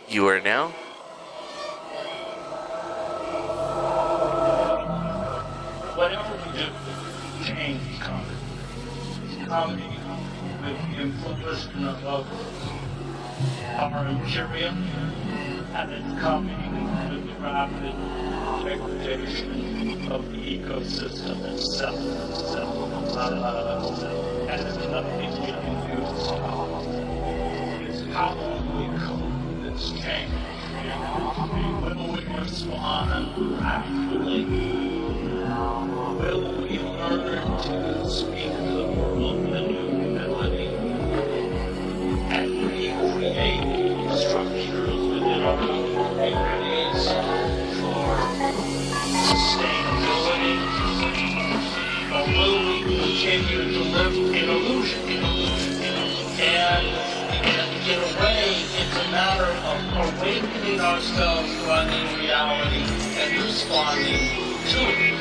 You are now Whatever we do, change is coming. It's coming with the inflation of our imperium, and it's coming with the rapid degradation of the ecosystem itself. And there's nothing we can do to stop it. It's how we cope with this change. Will we respond rapidly? Will we learn to speak to the world with a new humility and recreate structures within our own communities for sustainability? Or will we continue to live in illusion? And in a way, it's a matter of awakening ourselves to our new reality and responding to it.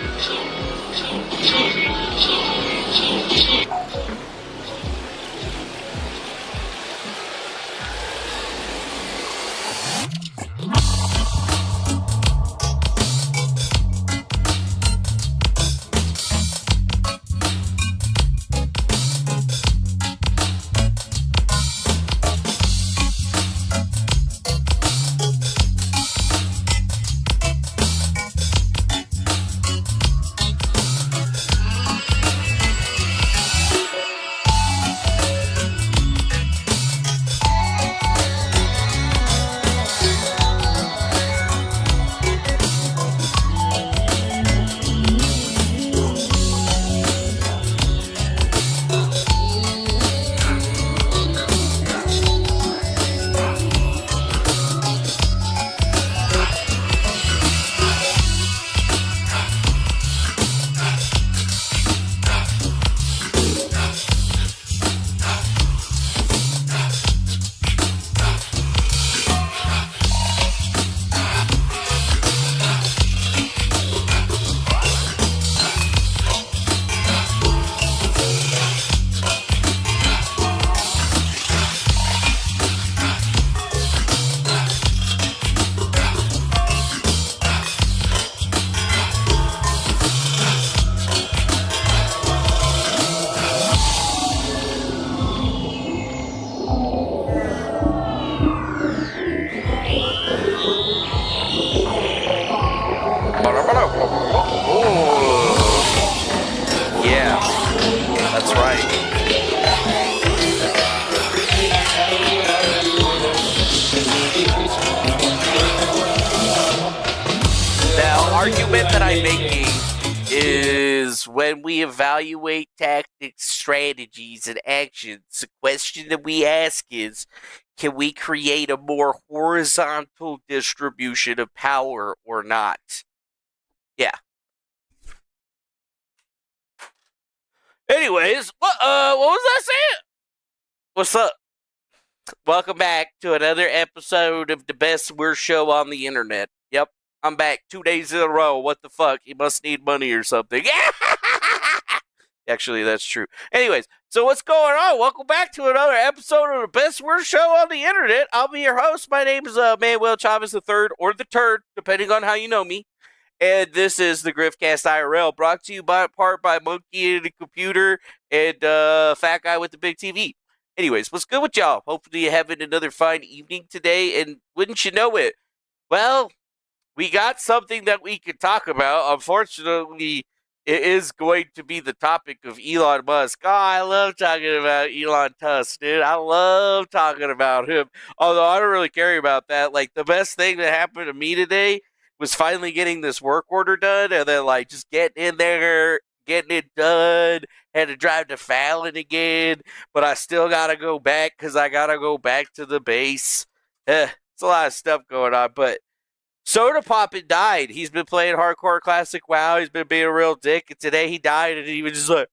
Yeah, that's right. Now, argument that I'm making is when we evaluate tactics, strategies, and actions, the question that we ask is, can we create a more horizontal distribution of power or not? Yeah. Anyways, what was I saying? What's up? Welcome back to another episode of the best worst show on the internet. Yep, I'm back 2 days in a row. What the fuck? You must need money or something. Actually, that's true. Anyways, so what's going on? Welcome back to another episode of the best worst show on the internet. I'll be your host. My name is Manuel Chavez III, or the Turd, depending on how you know me. And this is the Griftcast IRL, brought to you by part by Monkey and the Computer and Fat Guy with the Big TV. Anyways, what's good with y'all? Hopefully you're having another fine evening today, and wouldn't you know it? Well, we got something that we could talk about. Unfortunately, it is going to be the topic of Elon Musk. Oh, I love talking about Elon Musk, dude. I love talking about him. Although I don't really care about that. Like, the best thing that happened to me today was finally getting this work order done, and then, like, just getting in there, getting it done. Had to drive to Fallon again, but I still gotta go back because I gotta go back to the base. It's a lot of stuff going on, but Soda Poppin died. He's been playing Hardcore Classic WoW. He's been being a real dick, and today he died, and he was just like,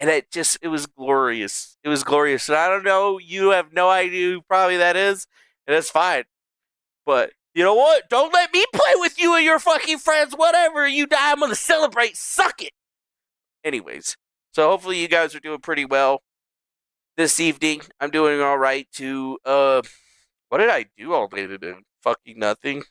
and it was glorious. It was glorious, and I don't know, you have no idea who probably that is, and that's fine, but you know what? Don't let me play with you and your fucking friends. Whatever you die, I'm gonna celebrate. Suck it. Anyways, so hopefully you guys are doing pretty well this evening. I'm doing all right too. What did I do all day today? Fucking nothing.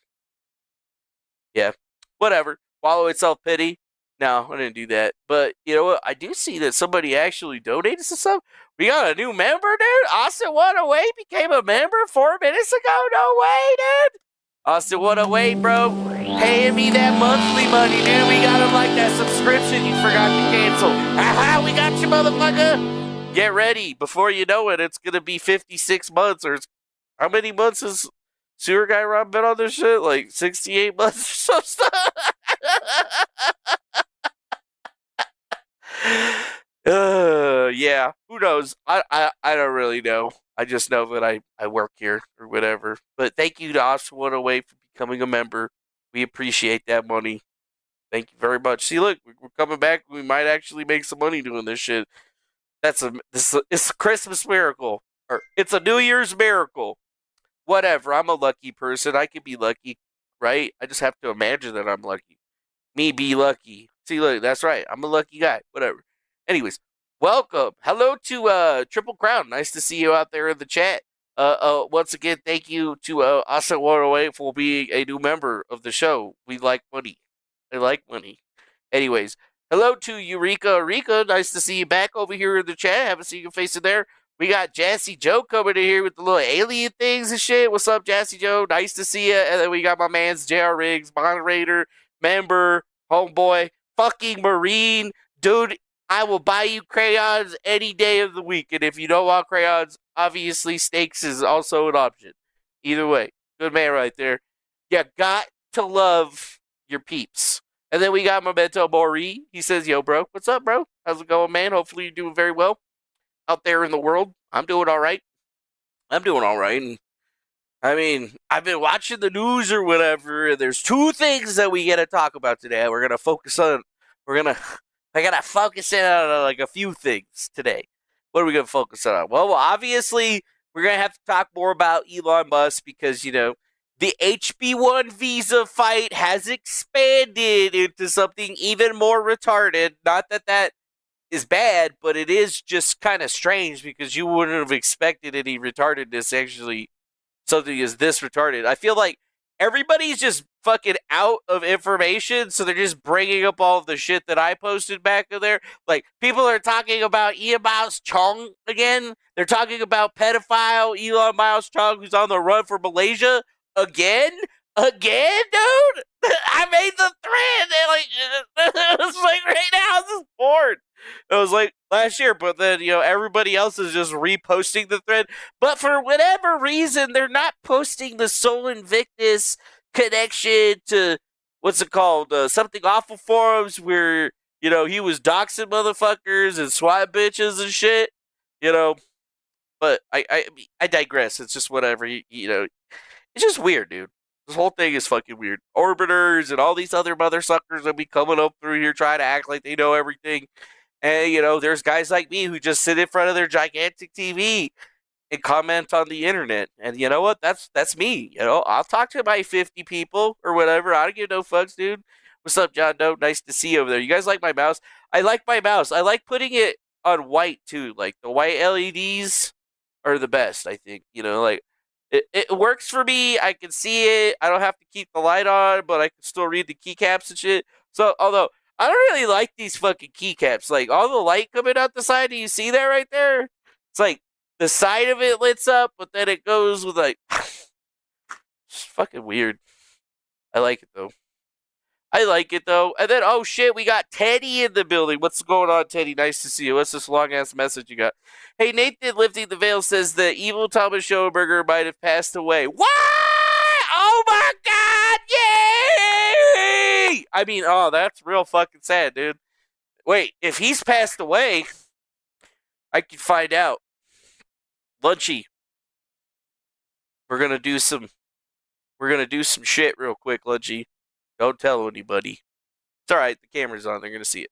Yeah, whatever. Wallow in self pity. No, I didn't do that. But you know what? I do see that somebody actually donated some stuff. We got a new member, dude. Austin One Away became a member 4 minutes ago. No way, dude. Austin One Away, bro. Paying me that monthly money, dude. We got him like that subscription you forgot to cancel. Aha, we got you, motherfucker. Get ready. Before you know it, it's going to be 56 months. Or how many months has Sewer Guy Rob been on this shit? Like 68 months or some stuff. Yeah, who knows? I don't really know. I just know that I work here or whatever. But thank you to Austin One Away for becoming a member. We appreciate that money. Thank you very much. See, look, we're coming back. We might actually make some money doing this shit. It's a Christmas miracle, or it's a New Year's miracle. Whatever. I'm a lucky person. I can be lucky, right? I just have to imagine that I'm lucky. Me be lucky. See, look, that's right. I'm a lucky guy. Whatever. Anyways, welcome. Hello to Triple Crown. Nice to see you out there in the chat. Once again, thank you to Austin 108 for being a new member of the show. We like money. I like money. Anyways, hello to Eureka. Nice to see you back over here in the chat. Haven't seen your face in there. We got Jassy Joe coming in here with the little alien things and shit. What's up, Jassy Joe? Nice to see you. And then we got my man's JR Riggs, moderator, member, homeboy, fucking Marine. Dude, I will buy you crayons any day of the week. And if you don't want crayons, obviously steaks is also an option. Either way, good man right there. You got to love your peeps. And then we got Memento Mori. He says, yo, bro, what's up, bro? How's it going, man? Hopefully you're doing very well out there in the world. I'm doing all right. And I mean, I've been watching the news or whatever, and there's two things that we got to talk about today. I gotta focus in on like a few things today. What are we gonna focus on? Well, obviously, we're gonna have to talk more about Elon Musk because, you know, the HB1 visa fight has expanded into something even more retarded. Not that that is bad, but it is just kind of strange because you wouldn't have expected any retardedness actually something is this retarded. I feel like everybody's just fucking out of information, so they're just bringing up all of the shit that I posted back in there. Like, people are talking about Elon Miles Chong again. They're talking about pedophile Elon Miles Chong who's on the run for Malaysia again. Again, dude? I made the thread. It was like right now, I was just bored. It was like last year, but then, you know, everybody else is just reposting the thread. But for whatever reason, they're not posting the Sol Invictus connection to, what's it called? Something Awful forums where, you know, he was doxing motherfuckers and swat bitches and shit, you know. But I digress. It's just whatever, you know. It's just weird, dude. This whole thing is fucking weird. Orbiters and all these other mother suckers that be coming up through here trying to act like they know everything. And, you know, there's guys like me who just sit in front of their gigantic TV and comment on the internet. And you know what? That's me. You know, I'll talk to my 50 people or whatever. I don't give no fucks, dude. What's up, John Doe? Nice to see you over there. You guys like my mouse? I like my mouse. I like putting it on white, too. Like, the white LEDs are the best, I think. You know, like, it works for me. I can see it. I don't have to keep the light on, but I can still read the keycaps and shit. So, although I don't really like these fucking keycaps. Like, all the light coming out the side, do you see that right there? It's like the side of it lights up, but then it goes with like, it's fucking weird. I like it though. And then, oh shit, we got Teddy in the building. What's going on, Teddy? Nice to see you. What's this long ass message you got? Hey, Nathan Lifting the Veil says the evil Thomas Schoenberger might have passed away. What? Oh my god! Yay! I mean, oh, that's real fucking sad, dude. Wait, if he's passed away, I can find out. Lunchy. We're gonna do some shit real quick, Lunchy. Don't tell anybody. It's alright, the camera's on, they're gonna see it.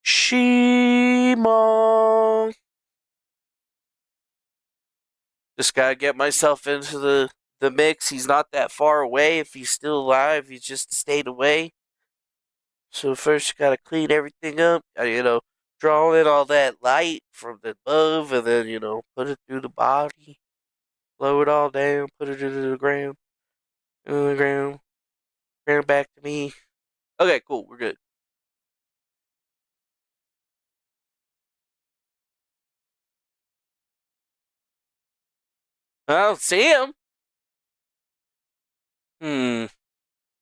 Shimo. Just gotta get myself into the the mix. He's not that far away. If he's still alive, he's just stayed away. So first, you gotta clean everything up. Draw in all that light from the above, and then put it through the body, blow it all down, put it into the ground, into the ground, ground back to me. Okay, cool. We're good. I don't see him.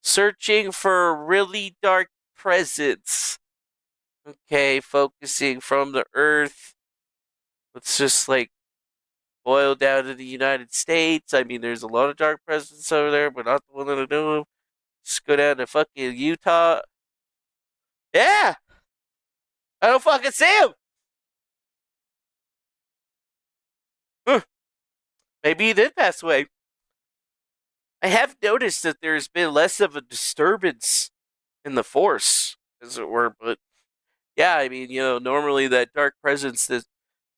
Searching for a really dark presence. Okay, focusing from the earth. Let's just boil down to the United States. I mean, there's a lot of dark presence over there, but not the one that I know of. Just go down to fucking Utah. Yeah! I don't fucking see him! Huh. Maybe he did pass away. I have noticed that there's been less of a disturbance in the force, as it were, but yeah, I mean, normally that dark presence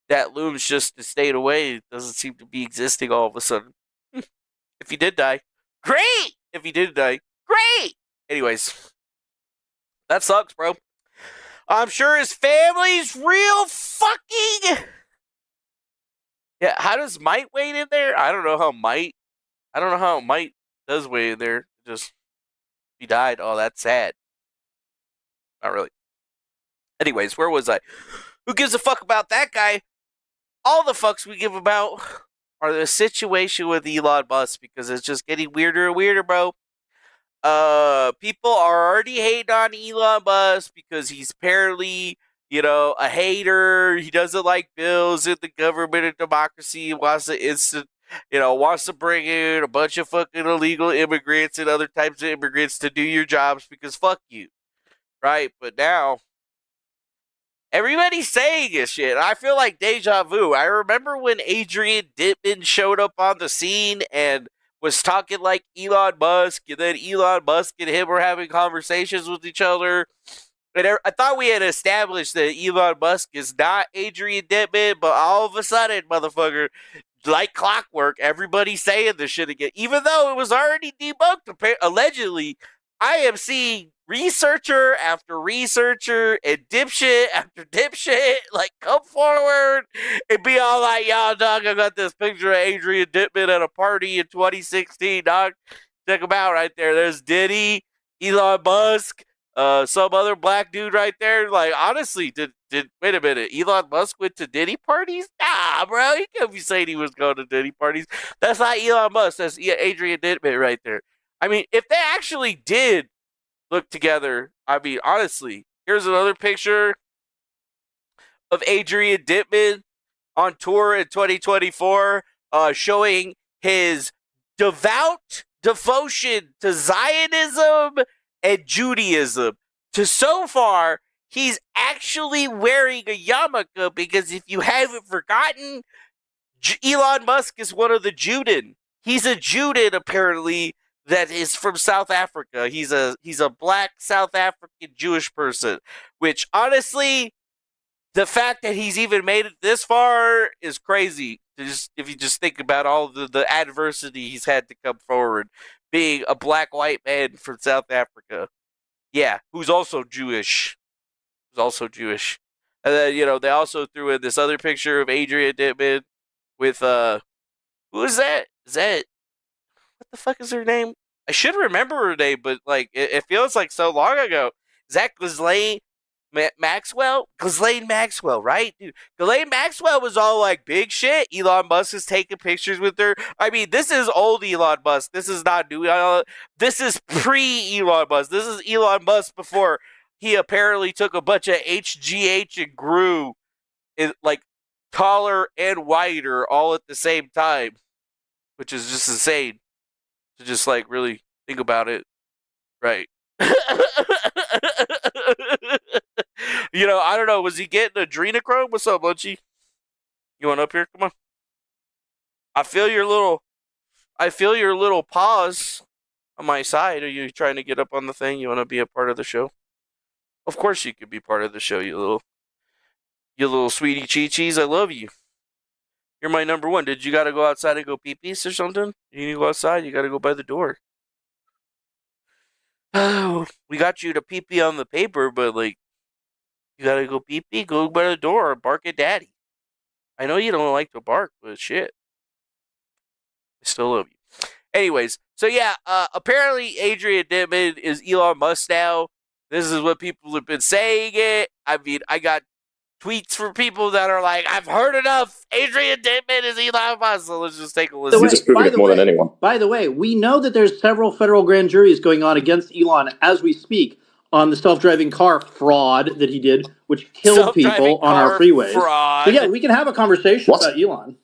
that looms just to stay away doesn't seem to be existing all of a sudden. If he did die, great! If he did die, great! Anyways, that sucks, bro. I'm sure his family's real fucking. Yeah, how does Might wait in there? I don't know how Might does wait in there. Just he died. Oh, that's sad. Not really. Anyways, where was I? Who gives a fuck about that guy? All the fucks we give about are the situation with Elon Musk, because it's just getting weirder and weirder, bro. People are already hating on Elon Musk because he's apparently, a hater. He doesn't like bills in the government and democracy. He wants to bring in a bunch of fucking illegal immigrants and other types of immigrants to do your jobs because fuck you, right? But now everybody's saying this shit. I feel like deja vu. I remember when Adrian Dittman showed up on the scene and was talking like Elon Musk, and then Elon Musk and him were having conversations with each other. And I thought we had established that Elon Musk is not Adrian Dittman, but all of a sudden, motherfucker, like clockwork, everybody's saying this shit again. Even though it was already debunked, allegedly, I am seeing researcher after researcher and dipshit after dipshit come forward and be all like, y'all, dog, I got this picture of Adrian Dittman at a party in 2016, dog. Check him out right there. There's Diddy, Elon Musk, some other black dude right there. Honestly, did wait a minute, Elon Musk went to Diddy parties? Nah, bro, he can't be saying he was going to Diddy parties. That's not Elon Musk. That's Adrian Dittman right there. I mean, if they actually did look together, I mean, honestly, here's another picture of Adrian Dittman on tour in 2024, showing his devout devotion to Zionism and Judaism. So far, he's actually wearing a yarmulke, because if you haven't forgotten, Elon Musk is one of the Juden. He's a Juden, apparently, that is from South Africa. He's a black South African Jewish person, which honestly, the fact that he's even made it this far is crazy. If you just think about all the adversity he's had to come forward, being a black white man from South Africa. Yeah, who's also Jewish. And then, they also threw in this other picture of Adrian Dittman with who is that? Is that, what the fuck is her name? I should remember her name, but it feels like so long ago. Is that Ghislaine Maxwell? Ghislaine Maxwell, right? Dude, Ghislaine Maxwell was all big shit. Elon Musk is taking pictures with her. I mean, this is old Elon Musk. This is not new. This is pre-Elon Musk. This is Elon Musk before he apparently took a bunch of HGH and grew taller and wider all at the same time, which is just insane to just really think about it, right? I don't know. Was he getting adrenochrome? What's up, Lunchy? You want up here? Come on. I feel your little pause on my side. Are you trying to get up on the thing? You want to be a part of the show? Of course you could be part of the show, you little sweetie chi-chis. I love you. You're my number one. Did you got to go outside and go pee-pees or something? You need to go outside. You got to go by the door. Oh, we got you to pee-pee on the paper, but like, you got to go pee-pee. Go by the door or bark at daddy. I know you don't like to bark, but shit. I still love you. Anyways, so yeah, apparently Adrian Dittman is Elon Musk now. This is what people have been saying it. I mean, I got tweets from people that are like, I've heard enough. Adrian Dittman is Elon Musk. So let's just take a listen. You're just proving it more than anyone. By the way, we know that there's several federal grand juries going on against Elon as we speak on the self-driving car fraud that he did, which killed people on our freeways. Fraud. So yeah, we can have a conversation about Elon.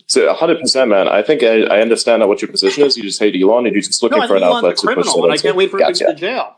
So 100%, man. I think I understand what your position is. You just hate Elon, and you're just looking for an outlet to push that into. I can't wait for him to go to jail.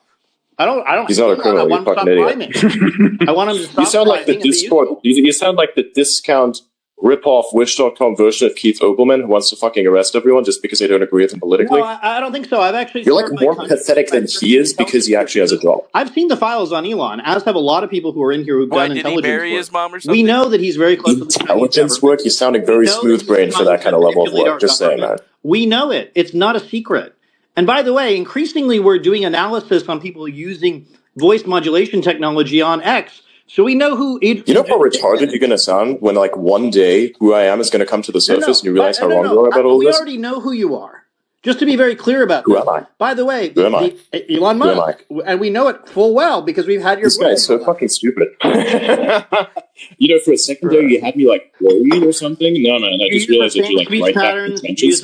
I don't. He's not a criminal. You're a fucking idiot. I want him to stop. You sound like the Discord. You sound like the discount rip-off Wish.com version of Keith Olbermann who wants to fucking arrest everyone just because they don't agree with him politically. No, I don't think so. I've actually. You're like more pathetic than he is because he actually has a job. I've seen the files on Elon, as have a lot of people who are in here who've done intelligence work. Did he bury his mom or something? We know that he's very close to the intelligence work. You're sounding very smooth-brained for that kind of level of work. Just saying, man. We know it. It's not a secret. And by the way, increasingly we're doing analysis on people using voice modulation technology on X. So we know who... You know how retarded you're going to sound when, like, one day who I am is going to come to the surface and you realize how wrong you are about all this? We already know who you are. Just to be very clear about who am I? By the way, who am I? Elon Musk. And we know it full well because we've had your... This guy is so fucking stupid. You know, for a second there, you had me, like, worried or something. No, man, I just realized that you're, like, right back in the trenches.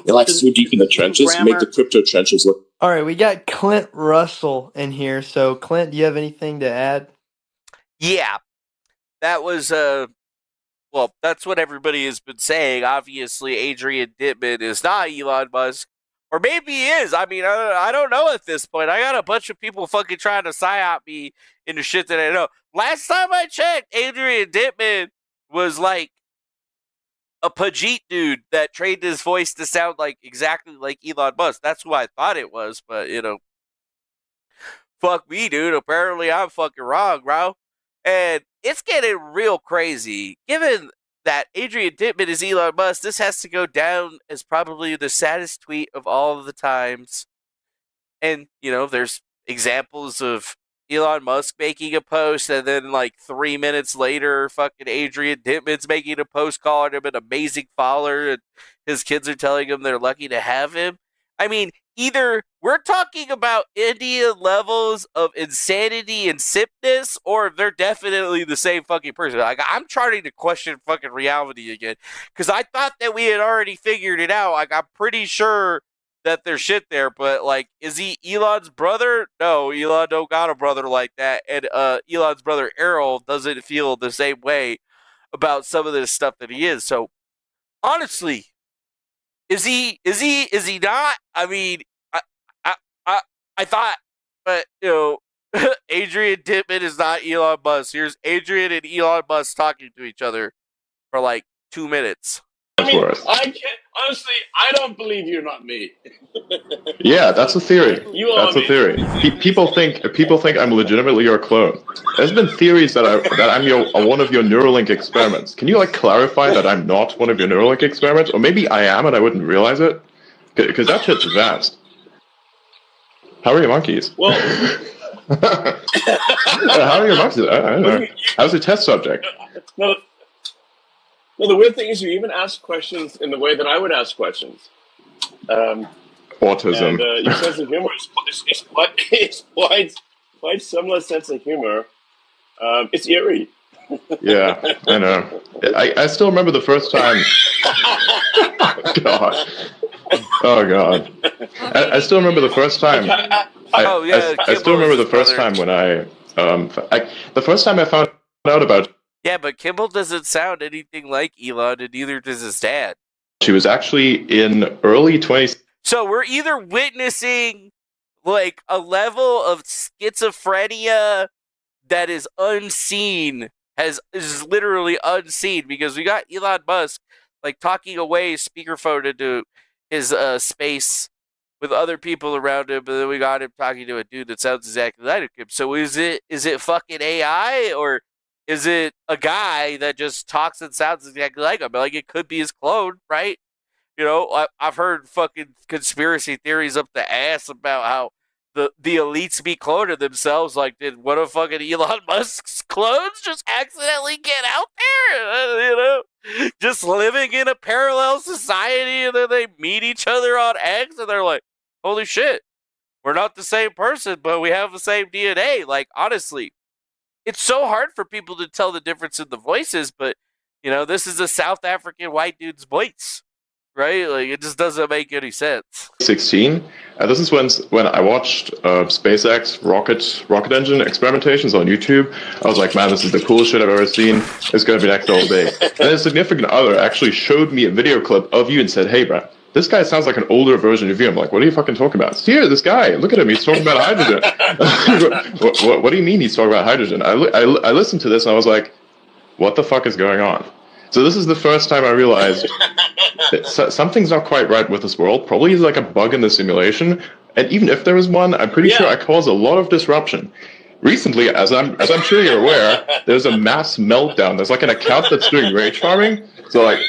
You're, like, so deep in the trenches. You make the crypto trenches look... All right, we got Clint Russell in here. So, Clint, do you have anything to add? Yeah. That was, well, that's what everybody has been saying. Obviously, Adrian Dittman is not Elon Musk. Or maybe he is. I mean, I don't know at this point. I got a bunch of people fucking trying to psyop me into shit that I know. Last time I checked, Adrian Dittman was like a Pajit dude that trained his voice to sound like exactly like Elon Musk. That's who I thought it was, but, you know, fuck me, dude. Apparently I'm fucking wrong, bro. And it's getting real crazy. Given that Adrian Dittman is Elon Musk, this has to go down as probably the saddest tweet of all of the times. And, you know, there's examples of Elon Musk making a post, and then, like, 3 minutes later, fucking Adrian Dittman's making a post calling him an amazing follower, and his kids are telling him they're lucky to have him. I mean, either we're talking about Indian levels of insanity and sipness, or they're definitely the same fucking person. Like, I'm trying to question fucking reality again, because I thought that we had already figured it out. Like, I'm pretty sure that there's shit there, but, like, is he Elon's brother? No, Elon don't got a brother like that, and Elon's brother Errol doesn't feel the same way about some of this stuff that he is. So, honestly, is he not? I mean, I thought, but, you know, Adrian Dittman is not Elon Musk. Here's Adrian and Elon Musk talking to each other for like 2 minutes. I mean, I can't, honestly, I don't believe you're not me. Yeah, that's a theory. That's a theory. People think I'm legitimately your clone. There's been theories that I'm one of your Neuralink experiments. Can you, like, clarify that I'm not one of your Neuralink experiments? Or maybe I am and I wouldn't realize it? Because that shit's vast. How are your monkeys? Well, how are your monkeys? I don't know. How's the test subject? No, the weird thing is you even ask questions in the way that I would ask questions. Autism. And your sense of humor is quite similar sense of humor. It's eerie. Yeah, I know. I still remember the first time. God. Oh God. I still remember the first time. I still remember the first time when the first time I found out about. Yeah, but Kimball doesn't sound anything like Elon, and neither does his dad. She was actually in early 20s. So we're either witnessing, like, a level of schizophrenia that is unseen, is literally unseen, because we got Elon Musk, like, talking away speakerphone into his space with other people around him, and then we got him talking to a dude that sounds exactly like him. So is it fucking AI, or Is it a guy that just talks and sounds exactly like him? Like, it could be his clone, right? You know, I've heard fucking conspiracy theories up the ass about how the elites be cloning themselves. Like, did one of fucking Elon Musk's clones just accidentally get out there? You know, just living in a parallel society, and then they meet each other on X, and they're like, holy shit, we're not the same person, but we have the same DNA. Like, honestly, it's so hard for people to tell the difference in the voices, but, you know, this is a South African white dude's voice. Right? Like, it just doesn't make any sense. 16. This is when I watched SpaceX rocket engine experimentations on YouTube. I was like, man, this is the coolest shit I've ever seen. It's going to be next all day. And a significant other actually showed me a video clip of you and said, hey, bro, this guy sounds like an older version of you. I'm like, what are you fucking talking about? Here, this guy, look at him. He's talking about hydrogen. What do you mean he's talking about hydrogen? I listened to this and I was like, what the fuck is going on? So this is the first time I realized that something's not quite right with this world. Probably is like a bug in the simulation. And even if there is one, I'm pretty sure I cause a lot of disruption. Recently, as I'm sure you're aware, there's a mass meltdown. There's like an account that's doing rage farming. So like,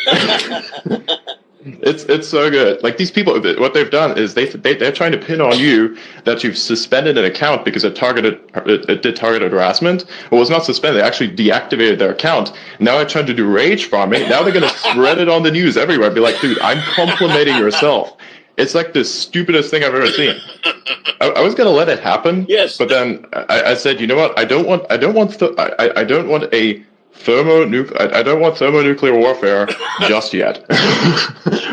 it's so good. Like, these people, what they've done is they're trying to pin on you that you've suspended an account because it did targeted harassment. Well, it was not suspended. They actually deactivated their account. Now they're trying to do rage farming. Now they're going to spread it on the news everywhere. Be like, dude, I'm complimenting yourself. It's like the stupidest thing I've ever seen. I was gonna let it happen. Yes. But then I said, you know what? I don't want thermonuclear warfare just yet.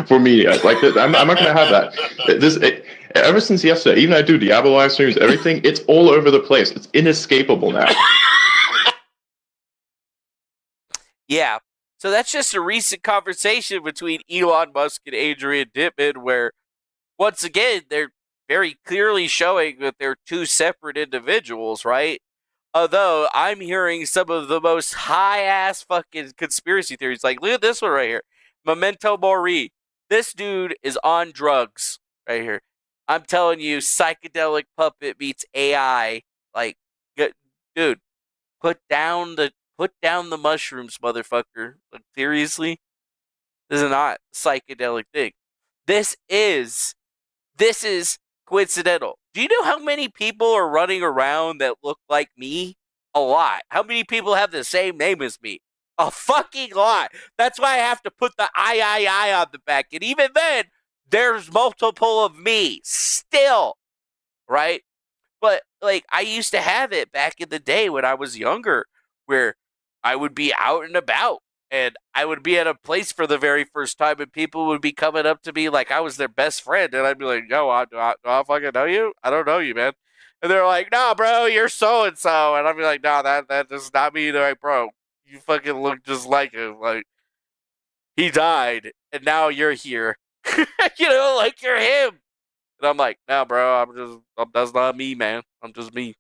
For me, like, I'm not gonna have that. Ever since yesterday, even I do Diablo live streams, everything. It's all over the place. It's inescapable now. Yeah. So that's just a recent conversation between Elon Musk and Adrian Dittman, where, once again, they're very clearly showing that they're two separate individuals, right? Although I'm hearing some of the most high-ass fucking conspiracy theories. Like, look at this one right here. Memento Mori. This dude is on drugs right here. I'm telling you, psychedelic puppet meets AI. Like, dude, put down the mushrooms, motherfucker. Like, seriously? This is not a psychedelic thing. This is coincidental. Do you know how many people are running around that look like me? A lot. How many people have the same name as me? A fucking lot. That's why I have to put the I on the back. And even then, there's multiple of me still, right? But, like, I used to have it back in the day when I was younger, where I would be out and about, and I would be at a place for the very first time, and people would be coming up to me like I was their best friend, and I'd be like, yo, do I fucking know you? I don't know you, man. And they're like, nah, bro, you're so-and-so. And I'd be like, nah, that does not mean, like, bro, you fucking look just like him. Like, he died, and now you're here. You know, like, you're him. And I'm like, nah, bro, that's not me, man. I'm just me.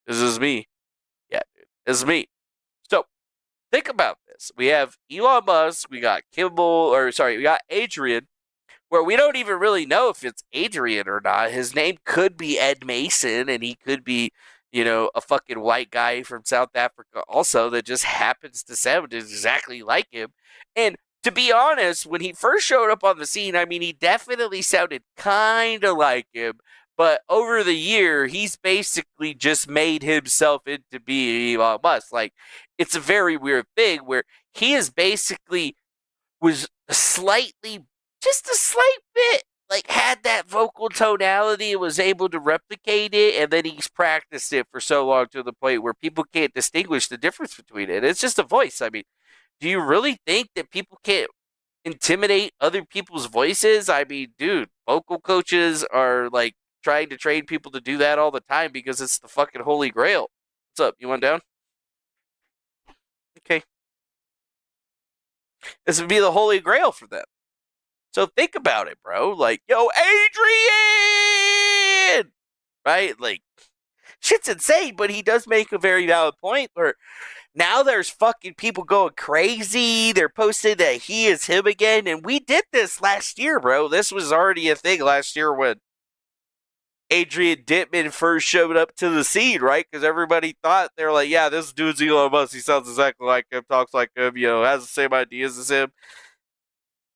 This is me. Yeah, dude, this is me. So, think about this. We have Elon Musk, we got we got Adrian, where we don't even really know if it's Adrian or not. His name could be Ed Mason, and he could be, you know, a fucking white guy from South Africa also that just happens to sound exactly like him. And to be honest, when he first showed up on the scene, I mean, he definitely sounded kind of like him. But over the year, he's basically just made himself into being Elon Musk. Like, it's a very weird thing where he is basically was just a slight bit, like, had that vocal tonality and was able to replicate it, and then he's practiced it for so long to the point where people can't distinguish the difference between it. It's just a voice. I mean, do you really think that people can't intimidate other people's voices? I mean, dude, vocal coaches are, like, trying to train people to do that all the time because it's the fucking holy grail. What's up? You want down? Okay. This would be the holy grail for them. So think about it, bro. Like, yo, Adrian! Right? Like, shit's insane, but he does make a very valid point where now there's fucking people going crazy. They're posting that he is him again. And we did this last year, bro. This was already a thing last year when Adrian Dittman first showed up to the scene, right? Because everybody thought, they were like, yeah, this dude's Elon Musk. He sounds exactly like him, talks like him, has the same ideas as him.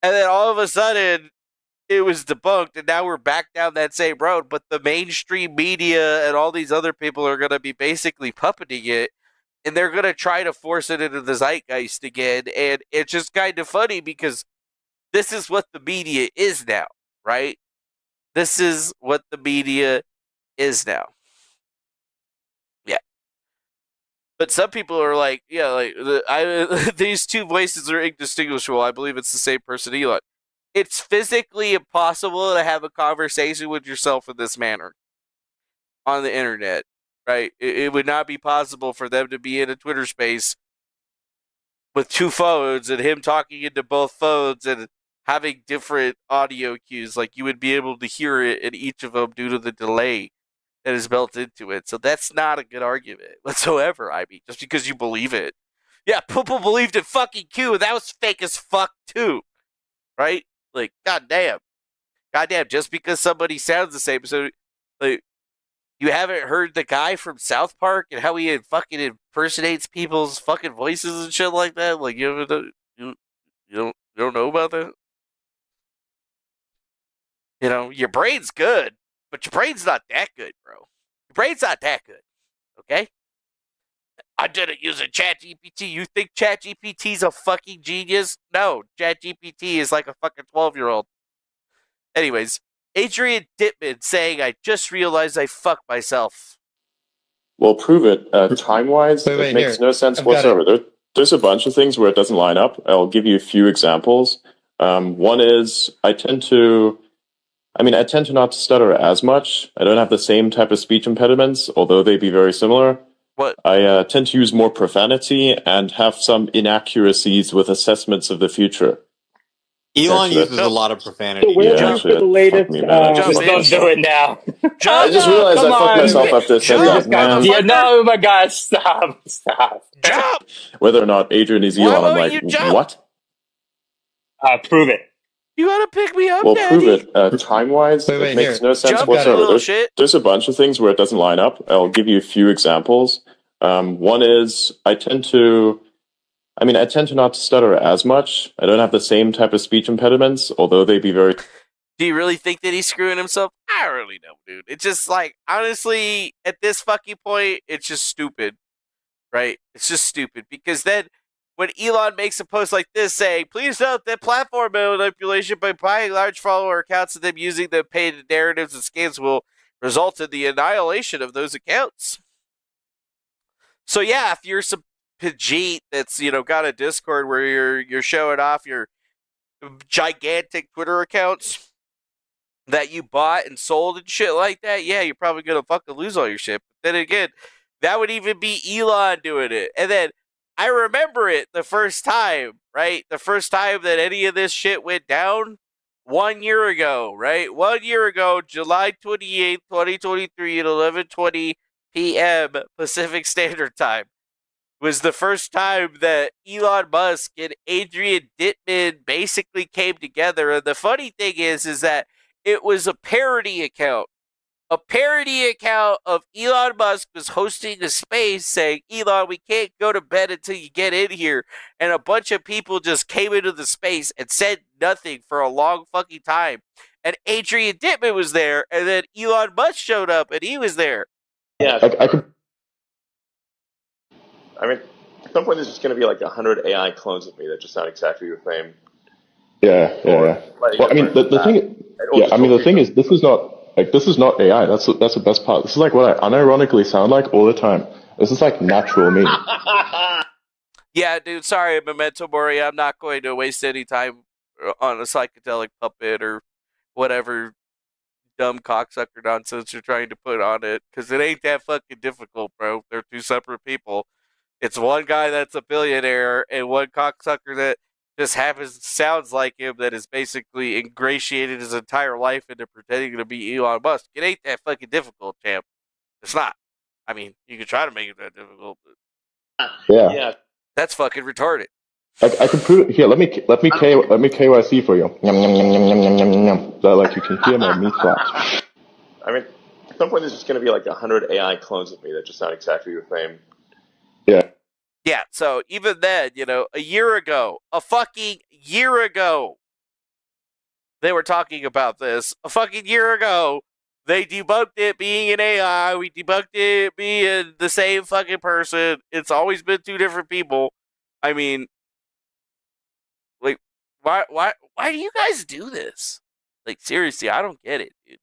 And then all of a sudden, it was debunked, and now we're back down that same road. But the mainstream media and all these other people are going to be basically puppeting it, and they're going to try to force it into the zeitgeist again. And it's just kind of funny because this is what the media is now, right? This is what the media is now. Yeah. But some people are like, yeah, like these two voices are indistinguishable. I believe it's the same person, Elon. It's physically impossible to have a conversation with yourself in this manner on the internet, right? It would not be possible for them to be in a Twitter space with two phones and him talking into both phones and having different audio cues. Like, you would be able to hear it in each of them due to the delay that is built into it. So that's not a good argument whatsoever, I mean, just because you believe it. Yeah, people believed in fucking Q, and that was fake as fuck too, right? Like, goddamn, just because somebody sounds the same. So, like, you haven't heard the guy from South Park and how he fucking impersonates people's fucking voices and shit like that? Like, you don't know about that? Your brain's good, but your brain's not that good, bro. Your brain's not that good, okay? I did it using ChatGPT. You think ChatGPT's a fucking genius? No, ChatGPT is like a fucking 12-year-old. Anyways, Adrian Dittman saying, I just realized I fucked myself. Well, prove it. Time-wise, it makes no sense whatsoever. There's a bunch of things where it doesn't line up. I'll give you a few examples. One is, I tend to not stutter as much. I don't have the same type of speech impediments, although they be very similar. What? I tend to use more profanity and have some inaccuracies with assessments of the future. Elon uses a lot of profanity. So where are you for the latest? Just don't do it now. I just realized I fucked myself after saying that. Yeah, no, my God, stop. Jump! Whether or not Adrian is Elon, I'm like, what? Prove it. You gotta pick me up, well, Daddy. Prove it. Time-wise, it makes no sense whatsoever. There's a bunch of things where it doesn't line up. I'll give you a few examples. One is, I tend to not stutter as much. I don't have the same type of speech impediments, although they be very... Do you really think that he's screwing himself? I don't really know, dude. It's just like, honestly, at this fucking point, it's just stupid, right? It's just stupid. Because then, when Elon makes a post like this saying, please note that platform manipulation by buying large follower accounts and them using the paid narratives and scams will result in the annihilation of those accounts. So yeah, if you're some Pajit that's, got a Discord where you're showing off your gigantic Twitter accounts that you bought and sold and shit like that, yeah, you're probably gonna fucking lose all your shit. But then again, that would even be Elon doing it. And then I remember it the first time, right? The first time that any of this shit went down 1 year ago, right? 1 year ago, July 28th, 2023 at 11:20 p.m. Pacific Standard Time was the first time that Elon Musk and Adrian Dittman basically came together. And the funny thing is that it was a parody account. A parody account of Elon Musk was hosting a space saying, Elon, we can't go to bed until you get in here. And a bunch of people just came into the space and said nothing for a long fucking time. And Adrian Dittman was there, and then Elon Musk showed up, and he was there. Yeah, I mean, at some point there's just going to be like 100 AI clones of me that just sound exactly the same. Yeah. Well, I mean, the thing is, this is not AI. That's the best part. This is like what I unironically sound like all the time. This is like natural me. Yeah, dude, sorry, Memento Mori. I'm not going to waste any time on a psychedelic puppet or whatever dumb cocksucker nonsense you're trying to put on it, because it ain't that fucking difficult, bro. They're two separate people. It's one guy that's a billionaire and one cocksucker that just sounds like him, that is basically ingratiated his entire life into pretending to be Elon Musk. It ain't that fucking difficult, champ. It's not. I mean, you can try to make it that difficult, but yeah, that's fucking retarded. I can prove it. Here, let me KYC for you. Yum, yum, yum, yum, yum, yum, yum, yum. So, like, you can hear my meat flaps. I mean, At some point, there's just going to be like 100 AI clones of me that just sound exactly the same. Yeah. Yeah, so even then, a year ago, a fucking year ago, they were talking about this. A fucking year ago, they debunked it being an AI. We debunked it being the same fucking person. It's always been two different people. I mean, like, why do you guys do this? Like, seriously, I don't get it, dude.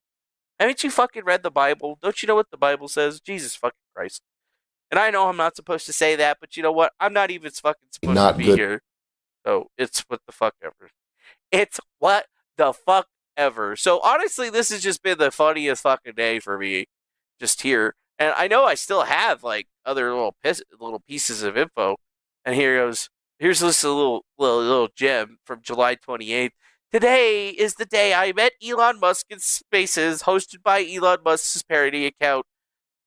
Haven't you fucking read the Bible? Don't you know what the Bible says? Jesus fucking Christ. And I know I'm not supposed to say that, but you know what? I'm not even fucking supposed to be here. So it's what the fuck ever. It's what the fuck ever. So honestly, this has just been the funniest fucking day for me, just here. And I know I still have like other little pieces of info. And here goes. Here's this little gem from July 28th. Today is the day I met Elon Musk in Spaces, hosted by Elon Musk's parody account.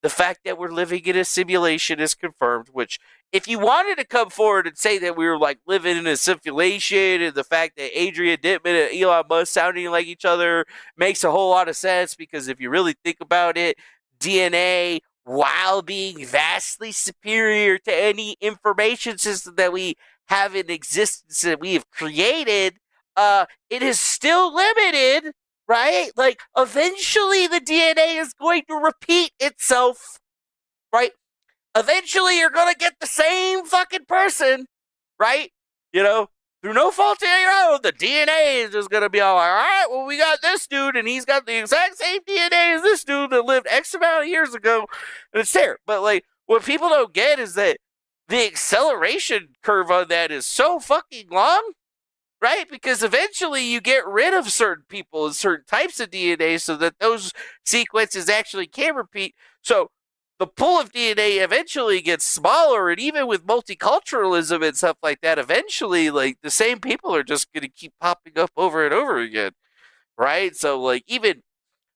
The fact that we're living in a simulation is confirmed, which, if you wanted to come forward and say that we were like living in a simulation, and the fact that Adrian Dittman and Elon Musk sounding like each other makes a whole lot of sense, because if you really think about it, DNA, while being vastly superior to any information system that we have in existence that we have created, it is still limited. Right? Like, eventually the DNA is going to repeat itself, right? Eventually you're going to get the same fucking person, right? Through no fault of your own, the DNA is just going to be all like, all right, well, we got this dude, and he's got the exact same DNA as this dude that lived X amount of years ago, and it's there. But, like, what people don't get is that the acceleration curve on that is so fucking long, right? Because eventually you get rid of certain people and certain types of DNA so that those sequences actually can repeat. So the pool of DNA eventually gets smaller, and even with multiculturalism and stuff like that, eventually, like, the same people are just going to keep popping up over and over again, right? So, like, even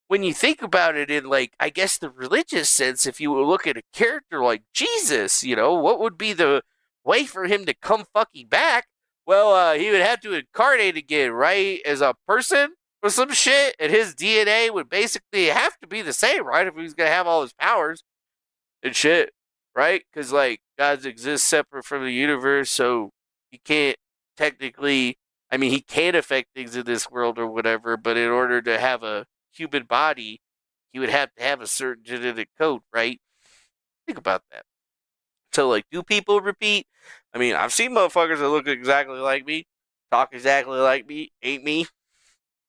when you think about it in, like, I guess the religious sense, if you look at a character like Jesus, what would be the way for him to come fucking back? Well, he would have to incarnate again, right? As a person or some shit, and his DNA would basically have to be the same, right? If he was going to have all his powers and shit, right? Because, like, God exists separate from the universe, so he can't technically, he can affect things in this world or whatever, but in order to have a human body, he would have to have a certain genetic code, right? Think about that. So, like, do people repeat? I've seen motherfuckers that look exactly like me, talk exactly like me, ain't me.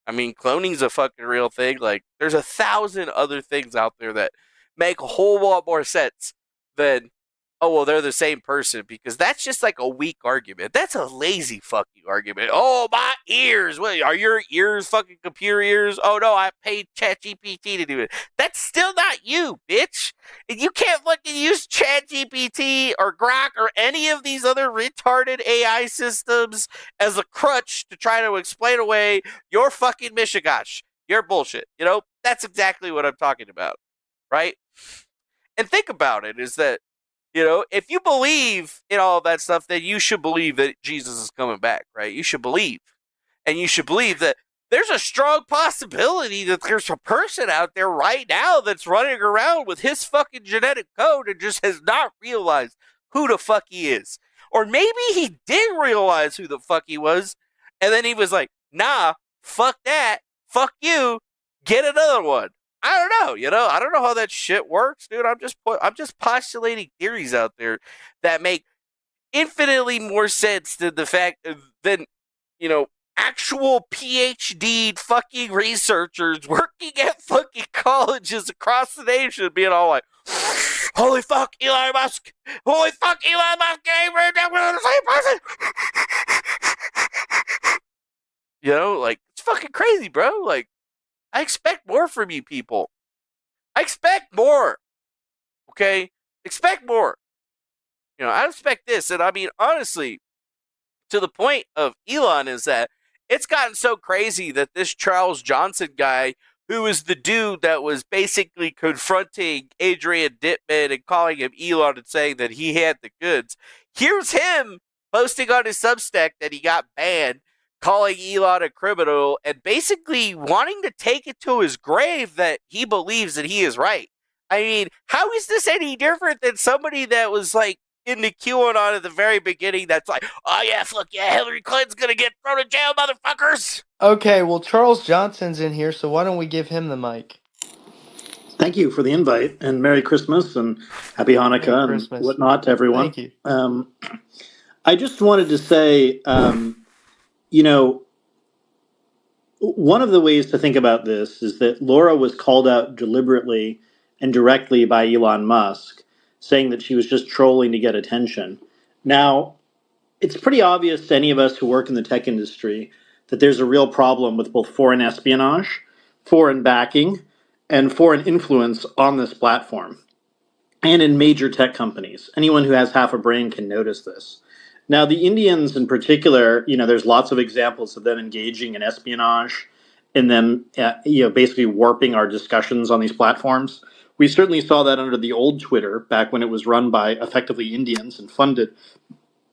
Cloning's a fucking real thing. Like, there's 1,000 other things out there that make a whole lot more sense than, oh, well, they're the same person, because that's just like a weak argument. That's a lazy fucking argument. Oh, my ears. What, are your ears fucking computer ears? Oh, no, I paid ChatGPT to do it. That's still not you, bitch. And you can't fucking use ChatGPT or Grok or any of these other retarded AI systems as a crutch to try to explain away your fucking mishigash. Your bullshit. That's exactly what I'm talking about, right? And think about it, is that, if you believe in all of that stuff, then you should believe that Jesus is coming back, right? You should believe. And you should believe that there's a strong possibility that there's a person out there right now that's running around with his fucking genetic code and just has not realized who the fuck he is. Or maybe he did realize who the fuck he was, and then he was like, nah, fuck that, fuck you, get another one. I don't know, I don't know how that shit works, dude. I'm just postulating theories out there that make infinitely more sense than the fact than, actual PhD fucking researchers working at fucking colleges across the nation being all like, holy fuck, Elon Musk! Holy fuck, Elon Musk! We're the same person! Like, it's fucking crazy, bro. Like, I expect more from you people. I expect more. Okay? Expect more. I expect this. And honestly, to the point of Elon is that it's gotten so crazy that this Charles Johnson guy, who is the dude that was basically confronting Adrian Dittman and calling him Elon and saying that he had the goods, here's him posting on his Substack that he got banned calling Elon a criminal and basically wanting to take it to his grave that he believes that he is right. I mean, how is this any different than somebody that was like in the QAnon at the very beginning that's like, oh yeah, fuck yeah, Hillary Clinton's gonna get thrown in jail, motherfuckers? Okay, well, Charles Johnson's in here, so why don't we give him the mic? Thank you for the invite, and Merry Christmas, and Happy Hanukkah, and whatnot to everyone. Thank you. I just wanted to say, you know, one of the ways to think about this is that Laura was called out deliberately and directly by Elon Musk, saying that she was just trolling to get attention. Now, it's pretty obvious to any of us who work in the tech industry that there's a real problem with both foreign espionage, foreign backing, and foreign influence on this platform and in major tech companies. Anyone who has half a brain can notice this. Now, the Indians in particular, you know, there's lots of examples of them engaging in espionage and them, basically warping our discussions on these platforms. We certainly saw that under the old Twitter back when it was run by effectively Indians and funded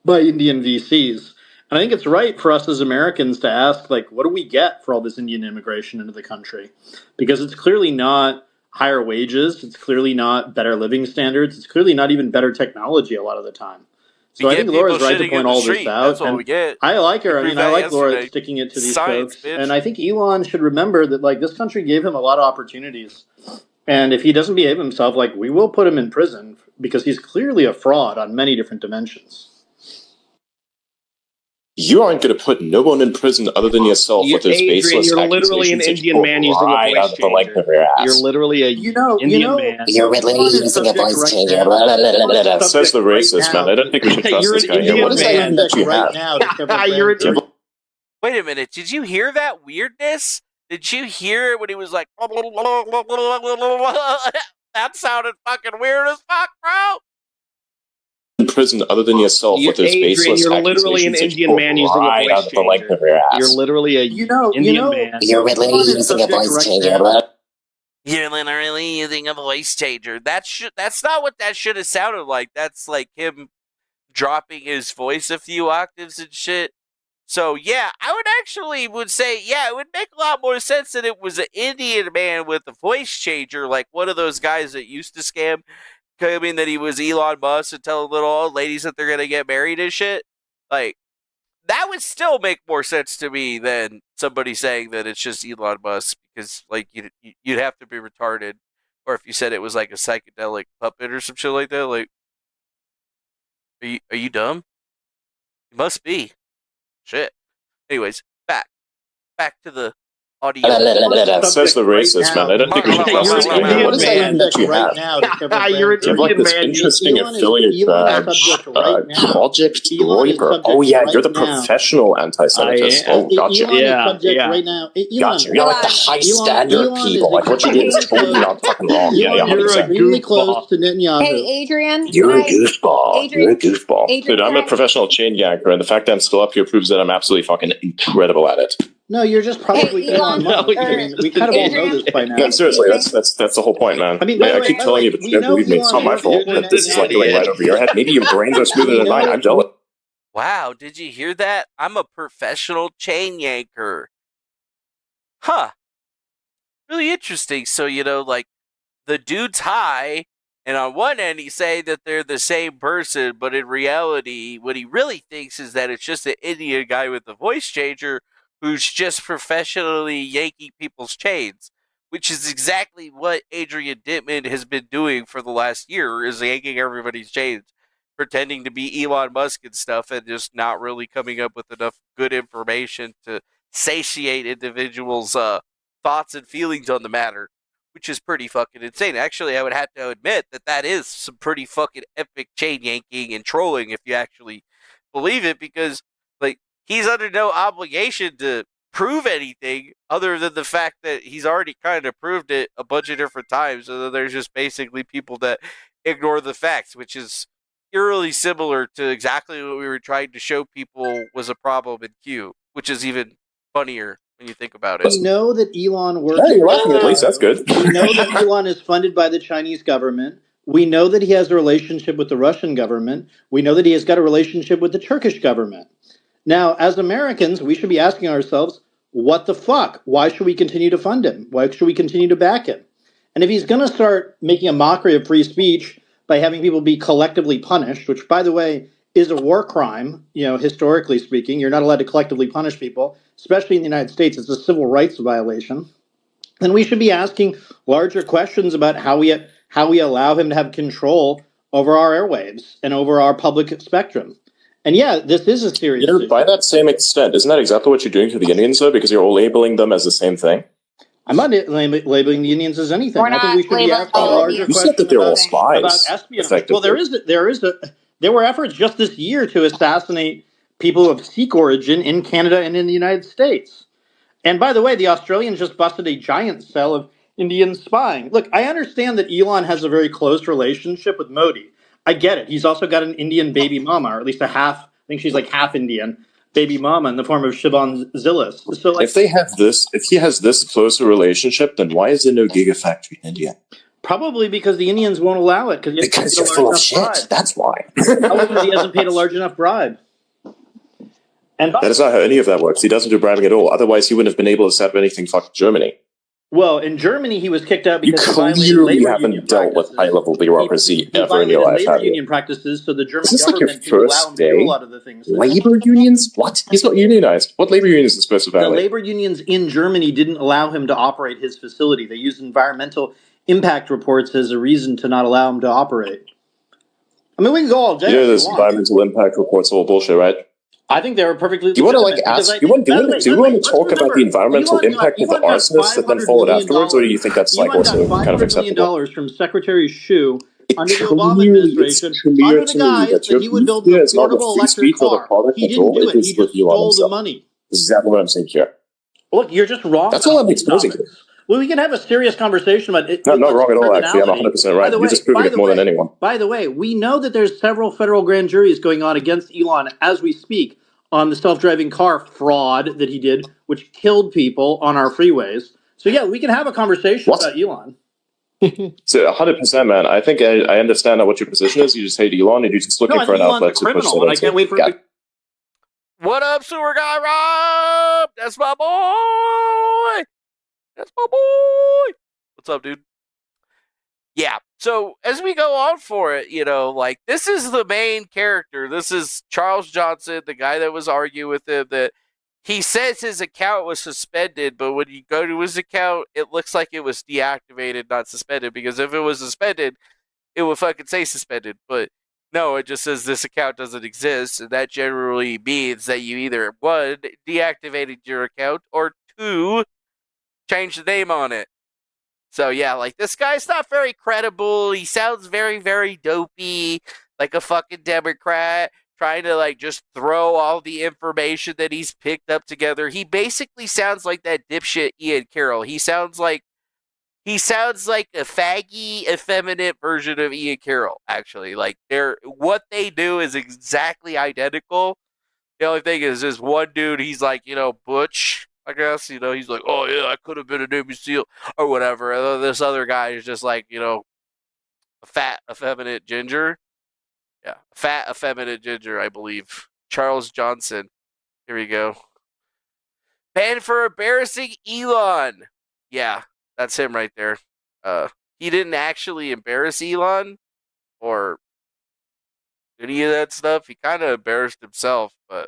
by Indian VCs. And I think it's right for us as Americans to ask, like, what do we get for all this Indian immigration into the country? Because it's clearly not higher wages. It's clearly not better living standards. It's clearly not even better technology a lot of the time. So I think Laura's right to point all this out. That's what we get. I like her. I mean, I like Laura sticking it to these folks. Bitch. And I think Elon should remember that, like, this country gave him a lot of opportunities. And if he doesn't behave himself, like, we will put him in prison because he's clearly a fraud on many different dimensions. You aren't going to put no one in prison other than yourself with those baseless you're literally an Indian man using a voice changer. You're literally a Indian man. You're literally using a voice changer. Says the racist man. I don't think we should trust this guy here. What is that that you have? Wait a minute. Did you hear that weirdness? Did you hear it when he was like, that sounded fucking weird as fuck, bro? In prison other than yourself with those baseless you're literally an Indian man using a voice changer. You're literally a Indian man. You're literally using a voice changer. You're literally using a voice changer. That's not what that should have sounded like. That's like him dropping his voice a few octaves and shit. So yeah, I would say, yeah, it would make a lot more sense that it was an Indian man with a voice changer, like one of those guys that used to scam. I mean, that he was Elon Musk and tell little old ladies that they're going to get married and shit. Like, that would still make more sense to me than somebody saying that it's just Elon Musk because, like, you'd have to be retarded. Or if you said it was like a psychedelic puppet or some shit like that, like, are you dumb? You must be. Shit. Anyways, back to the audio. Says the racist man. I don't think we should trust this guy here. What is that that you have? You're an Indian this interesting affiliate badge. Project Groiper. Oh yeah, you're the professional anti-Semitist. Oh, gotcha. Yeah. Right now. Gotcha. You're like the high standard people. Like what you did is totally not fucking wrong. Yeah, you're extremely close to Netanyahu. Hey, Adrian. You're a goofball. You're a goofball. Dude, I'm a professional chain yanker, and the fact that I'm still up here proves that I'm absolutely fucking incredible at it. No, you're just probably Elon Musk. I mean, we kind of all know this by now. No, seriously, that's the whole point, man. I mean, I keep telling you, but you don't believe me. It's not my fault. This is like going right over your head. Maybe your brains are smoother than mine. I'm jealous. Wow, did you hear that? I'm a professional chain yanker. Huh. Really interesting. So, like, the dude's high, and on one end he's saying that they're the same person, but in reality, what he really thinks is that it's just an Indian guy with a voice changer who's just professionally yanking people's chains, which is exactly what Adrian Dittman has been doing for the last year, is yanking everybody's chains, pretending to be Elon Musk and stuff, and just not really coming up with enough good information to satiate individuals' thoughts and feelings on the matter, which is pretty fucking insane. Actually, I would have to admit that is some pretty fucking epic chain yanking and trolling if you actually believe it, because, like, he's under no obligation to prove anything other than the fact that he's already kind of proved it a bunch of different times. And then there's just basically people that ignore the facts, which is eerily similar to exactly what we were trying to show people was a problem in Q, which is even funnier when you think about it. We know that Elon works. Hey, you're laughing at least. That's good. We know that Elon is funded by the Chinese government. We know that he has a relationship with the Russian government. We know that he has got a relationship with the Turkish government. Now, as Americans, we should be asking ourselves, what the fuck? Why should we continue to fund him? Why should we continue to back him? And if he's going to start making a mockery of free speech by having people be collectively punished, which, by the way, is a war crime, historically speaking, you're not allowed to collectively punish people, especially in the United States. It's a civil rights violation. Then we should be asking larger questions about how we allow him to have control over our airwaves and over our public spectrum. And yeah, this is a serious issue. By that same extent, isn't that exactly what you're doing to the Indians, though? Because you're all labeling them as the same thing? I'm not labeling the Indians as anything. I think we should be asking larger questions. You said that they're all spies, about espionage. Well, there were efforts just this year to assassinate people of Sikh origin in Canada and in the United States. And by the way, the Australians just busted a giant cell of Indian spying. Look, I understand that Elon has a very close relationship with Modi. I get it. He's also got an Indian baby mama, or at least I think she's like half Indian baby mama in the form of Siobhan Zilis. So, if he has this close a relationship, then why is there no gigafactory in India? Probably because the Indians won't allow it. Because you're full of shit. Bribe. That's why. Because he hasn't paid a large enough bribe. And that is not how any of that works. He doesn't do bribing at all. Otherwise, he wouldn't have been able to set up anything fucking Germany. Well, in Germany, he was kicked out because you clearly haven't dealt with high-level bureaucracy ever in your life, have you? Union practices, so the German is this like your first day? A lot of the things. Labor unions? What? He's not unionized. What labor unions is supposed to violate? The labor unions in Germany didn't allow him to operate his facility. They used environmental impact reports as a reason to not allow him to operate. I mean, we can go all day. This environmental impact reports all bullshit, right? I think they were perfectly. Do you want to ask? Do you want to talk about the environmental impact of the arsonists that then followed afterwards, or do you think that's like also kind of acceptable? $500 million from Secretary Xu under the Obama administration, under the guise that he would build an affordable electric car. He didn't do it. He just stole the money. This is exactly what I'm saying here. Look, you're just wrong. That's all I'm exposing to. Well, we can have a serious conversation about it. No, not wrong at all, actually. I'm 100% right. You're just proving it more than anyone. By the way, we know that there's several federal grand juries going on against Elon as we speak on the self-driving car fraud that he did, which killed people on our freeways. So, yeah, we can have a conversation about Elon. So 100%, man. I think I understand what your position is. You just hate Elon and you're just looking for an outlet to push that. I can't wait for it. What up, sewer guy Rob? That's my boy. That's my boy. What's up, dude? Yeah. So as we go on for it, this is the main character. This is Charles Johnson, the guy that was arguing with him that he says his account was suspended, but when you go to his account, it looks like it was deactivated, not suspended, because if it was suspended, it would fucking say suspended. But no, it just says this account doesn't exist, and that generally means that you either, one, deactivated your account, or two, changed the name on it. So yeah, this guy's not very credible. He sounds very, very dopey, like a fucking Democrat, trying to just throw all the information that he's picked up together. He basically sounds like that dipshit Ian Carroll. He sounds like a faggy, effeminate version of Ian Carroll, actually. What they do is exactly identical. The only thing is this one dude, he's butch, I guess, he's like, oh yeah, I could have been a Navy SEAL or whatever. And this other guy is just a fat, effeminate ginger. Yeah, fat, effeminate ginger, I believe. Charles Johnson. Here we go. Banned for embarrassing Elon. Yeah, that's him right there. He didn't actually embarrass Elon or any of that stuff. He kind of embarrassed himself, but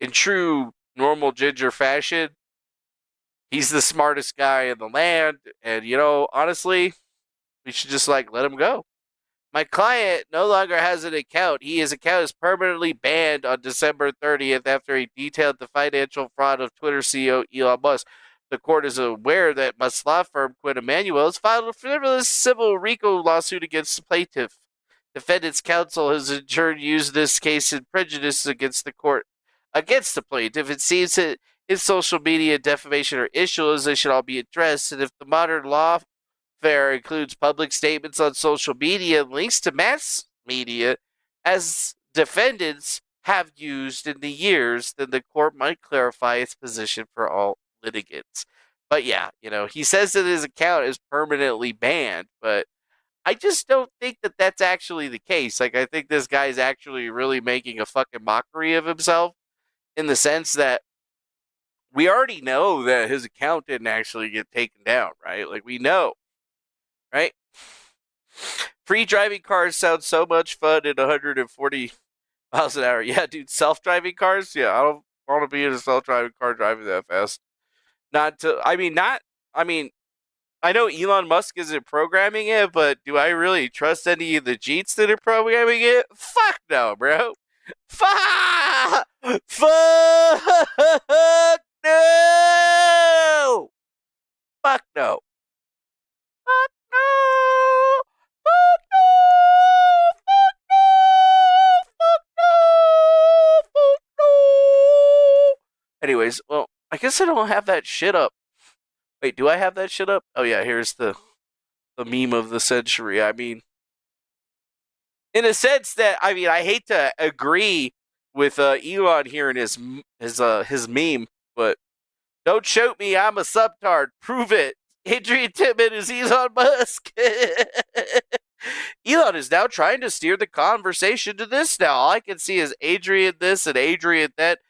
in true normal ginger fashion, he's the smartest guy in the land, and honestly, we should just let him go. My client no longer has an account. His account is permanently banned on December 30th after he detailed the financial fraud of Twitter CEO Elon Musk. The court is aware that Musk's law firm, Quinn Emanuel, has filed a frivolous civil RICO lawsuit against the plaintiff. Defendant's counsel has in turn used this case in prejudice against the court against the plaintiff. It seems that if social media defamation are issues, they should all be addressed, and if the modern lawfare includes public statements on social media and links to mass media, as defendants have used in the years, then the court might clarify its position for all litigants. But yeah, he says that his account is permanently banned, but I just don't think that that's actually the case. Like, I think this guy's actually really making a fucking mockery of himself in the sense that we already know that his account didn't actually get taken down, right? Like, we know, right? Free driving cars sound so much fun at 140 miles an hour. Yeah, dude, self-driving cars? Yeah, I don't want to be in a self-driving car driving that fast. I know Elon Musk isn't programming it, but do I really trust any of the Jeets that are programming it? Fuck no, bro. Fuck! Fuck no! Fuck no! Fuck no! Fuck no! Fuck no! Fuck no! Fuck no! Anyways, well, I guess I don't have that shit up. Wait, do I have that shit up? Oh yeah, here's the meme of the century. I mean, in a sense that I hate to agree with Elon here in his meme, but don't shoot me. I'm a subtard. Prove it. Adrian Dittman is Elon Musk. Elon is now trying to steer the conversation to this. Now all I can see is Adrian this and Adrian that.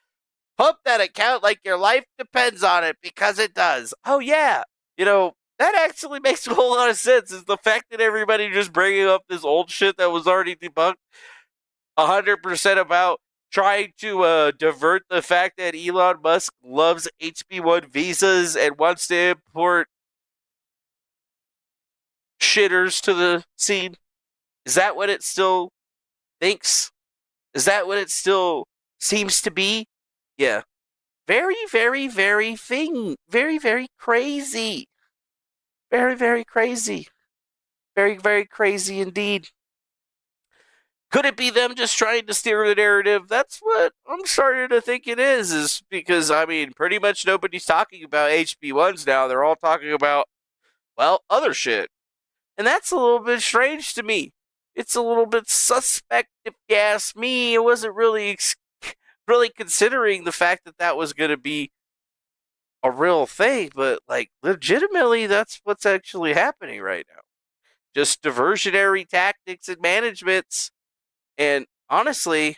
Pump that account like your life depends on it, because it does. Oh, yeah. That actually makes a whole lot of sense, is the fact that everybody just bringing up this old shit that was already debunked 100% about trying to divert the fact that Elon Musk loves HB1 visas and wants to import shitters to the scene. Is that what it still thinks? Is that what it still seems to be? Yeah. Very, very, very very, very crazy. Very, very crazy. Very, very crazy indeed. Could it be them just trying to steer the narrative? That's what I'm starting to think it is because, pretty much nobody's talking about HB1s now. They're all talking about, well, other shit. And that's a little bit strange to me. It's a little bit suspect, if you ask me. It wasn't really considering the fact that that was going to be a real thing, but legitimately that's what's actually happening right now. Just diversionary tactics and managements. And honestly,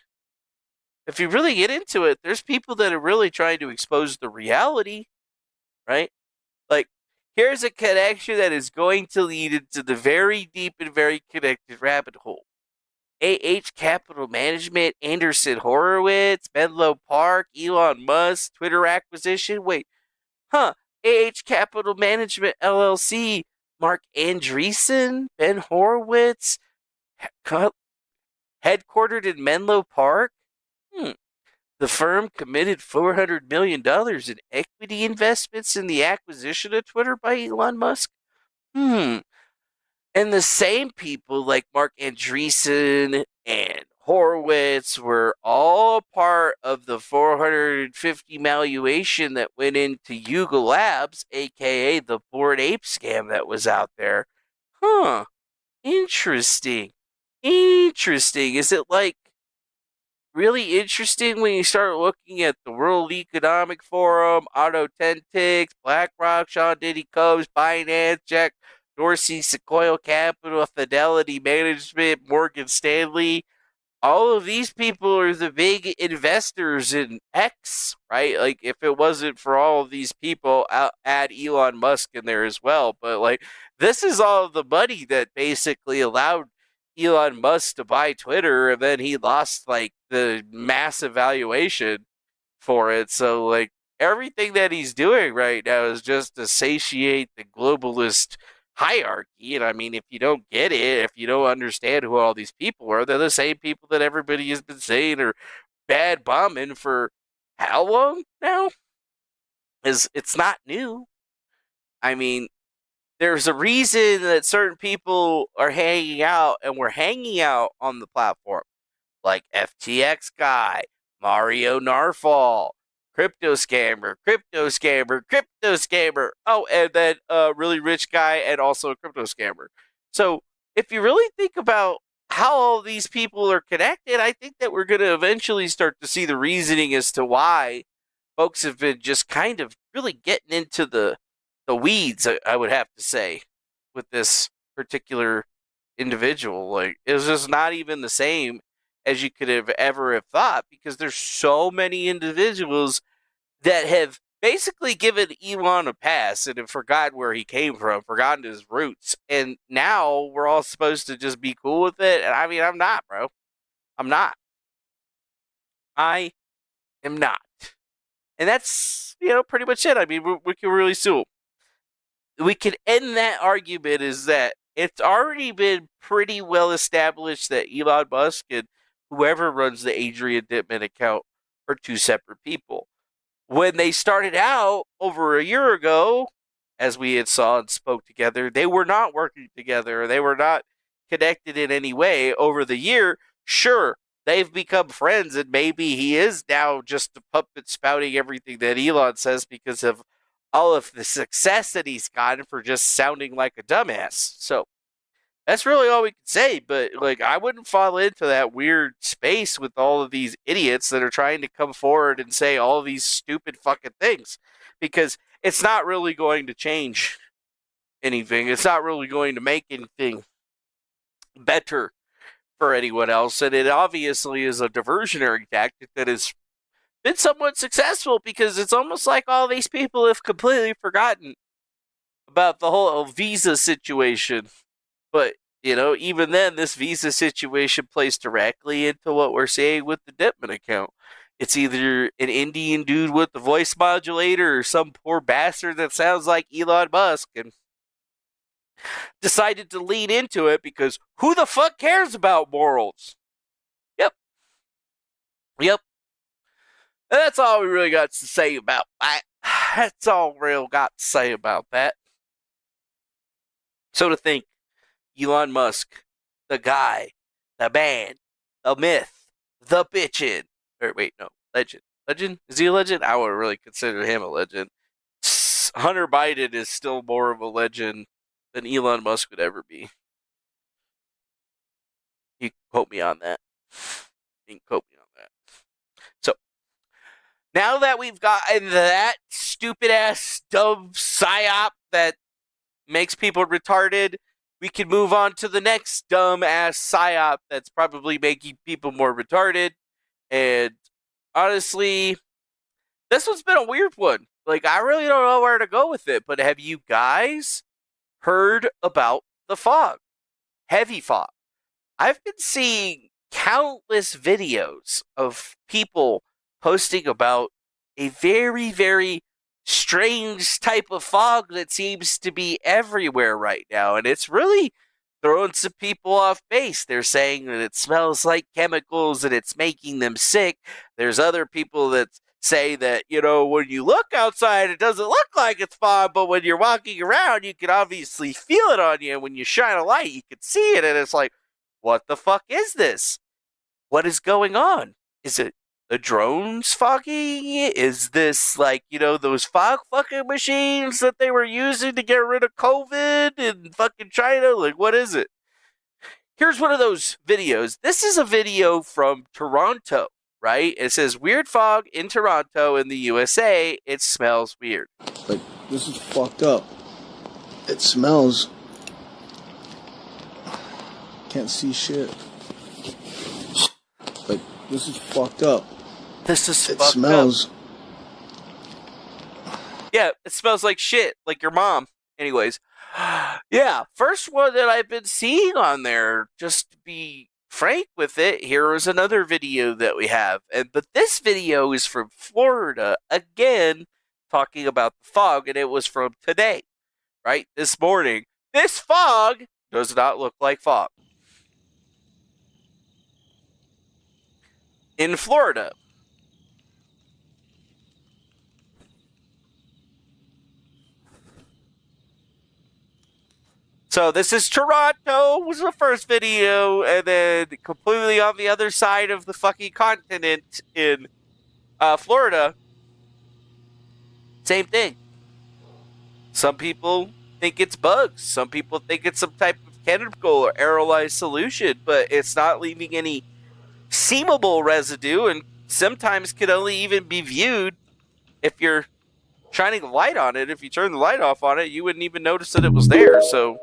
if you really get into it, there's people that are really trying to expose the reality, right? Here's a connection that is going to lead into the very deep and very connected rabbit hole. AH Capital Management, Anderson Horowitz, Menlo Park, Elon Musk, Twitter acquisition. Wait, AH Capital Management LLC, Mark Andreessen, Ben Horowitz, headquartered in Menlo Park. The firm committed $400 million in equity investments in the acquisition of Twitter by Elon Musk. And the same people like Mark Andreessen and Horowitz were all part of the 450 valuation that went into Yuga Labs, aka the Bored Ape scam that was out there. Interesting. Is it really interesting when you start looking at the World Economic Forum, Auto Tentix, BlackRock, Sean Diddy Combs, Binance, Jack Dorsey, Sequoia Capital, Fidelity Management, Morgan Stanley. All of these people are the big investors in X, right? If it wasn't for all of these people, I'll add Elon Musk in there as well. But this is all of the money that basically allowed Elon Musk to buy Twitter, and then he lost the massive valuation for it. So everything that he's doing right now is just to satiate the globalist hierarchy. And if you don't get it, if you don't understand who all these people are, they're the same people that everybody has been saying are bad bombing for how long now? It's not new. There's a reason that certain people are hanging out, and we're hanging out on the platform, like FTX guy, Mario Narfall, crypto scammer. Oh, and then a really rich guy and also a crypto scammer. So if you really think about how all these people are connected, I think that we're going to eventually start to see the reasoning as to why folks have been just kind of really getting into the weeds, I would have to say, with this particular individual. Like, it was just not even the same as you could have ever have thought, because there's so many individuals that have basically given Elon a pass and have forgotten where he came from, forgotten his roots, and now we're all supposed to just be cool with it. And I mean, I'm not, bro. I'm not. I am not. And that's, pretty much it. I mean, we can really sue. We can end that argument is that it's already been pretty well established that Elon Musk and whoever runs the Adrian Dittman account are two separate people. When they started out over a year ago, as we had saw and spoke together, they were not working together. They were not connected in any way. Over the year, sure, they've become friends, and maybe he is now just a puppet spouting everything that Elon says because of all of the success that he's gotten for just sounding like a dumbass. So that's really all we can say. But like, I wouldn't fall into that weird space with all of these idiots that are trying to come forward and say all these stupid fucking things, because it's not really going to change anything. It's not really going to make anything better for anyone else. And it obviously is a diversionary tactic that has been somewhat successful, because it's almost like all these people have completely forgotten about the whole visa situation. But, even then, this visa situation plays directly into what we're seeing with the Dittman account. It's either an Indian dude with the voice modulator or some poor bastard that sounds like Elon Musk and decided to lean into it because who the fuck cares about morals? Yep. And that's all we really got to say about that. That's all we really got to say about that. So to think, Elon Musk, the guy, the man, the myth, the bitchin'. Or wait, no, legend. Legend? Is he a legend? I would really consider him a legend. Hunter Biden is still more of a legend than Elon Musk would ever be. You can quote me on that. So, now that we've gotten that stupid-ass, dumb psyop that makes people retarded, we can move on to the next dumb-ass psyop that's probably making people more retarded. And honestly, this one's been a weird one. Like, I really don't know where to go with it, but have you guys heard about the fog? Heavy fog. I've been seeing countless videos of people posting about a very, very strange type of fog that seems to be everywhere right now, and it's really throwing some people off base. They're saying that it smells like chemicals and it's making them sick. There's other people that say that, when you look outside, it doesn't look like it's fog, but when you're walking around, you can obviously feel it on you. And when you shine a light, you can see it, and it's like, what the fuck is this? What is going on? Is it the drones fogging? Is this like, those fog fucking machines that they were using to get rid of COVID in fucking China? Like, what is it? Here's one of those videos. This is a video from Toronto, right? It says, weird fog in Toronto in the USA. It smells weird. Like, this is fucked up. It smells. Can't see shit. Like, this is fucked up. This is it fucked smells. Up. Yeah, it smells like shit, like your mom. Anyways, yeah, first one that I've been seeing on there, just to be frank with it, here is another video that we have. But this video is from Florida, again, talking about the fog, and it was from today, right? This morning. This fog does not look like fog. In Florida. So this is Toronto, was the first video, and then completely on the other side of the fucking continent in Florida, same thing. Some people think it's bugs. Some people think it's some type of chemical or aerolized solution, but it's not leaving any seemable residue, and sometimes could only even be viewed if you're shining a light on it. If you turn the light off on it, you wouldn't even notice that it was there. So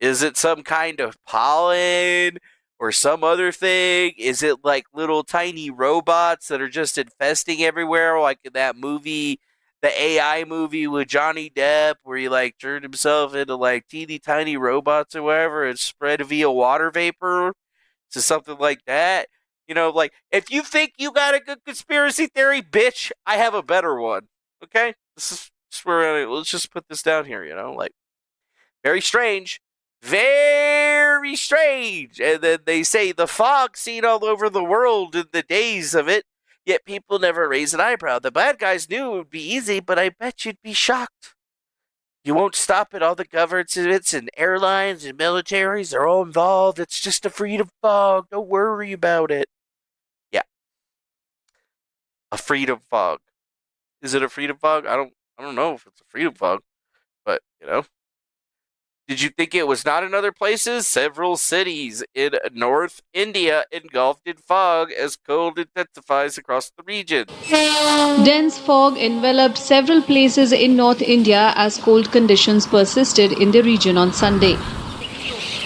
Is it some kind of pollen or some other thing? Is it like little tiny robots that are just infesting everywhere, like in that movie, the AI movie with Johnny Depp, where he like turned himself into like teeny tiny robots or whatever and spread via water vapor to something like that? You know, like, if you think you got a good conspiracy theory, bitch, I have a better one. Okay? Let's just put this down here, you know? Like, very strange. Very strange. And then they say the fog seen all over the world in the days of it, yet people never raise an eyebrow. The bad guys knew it would be easy, but I bet you'd be shocked. You won't stop it. All the governments and airlines and militaries are all involved. It's just a freedom fog. Don't worry about it. Yeah. A freedom fog. Is it a freedom fog? I don't know if it's a freedom fog, but you know. Did you think it was not in other places? Several cities in North India engulfed in fog as cold intensifies across the region. Dense fog enveloped several places in North India as cold conditions persisted in the region on Sunday.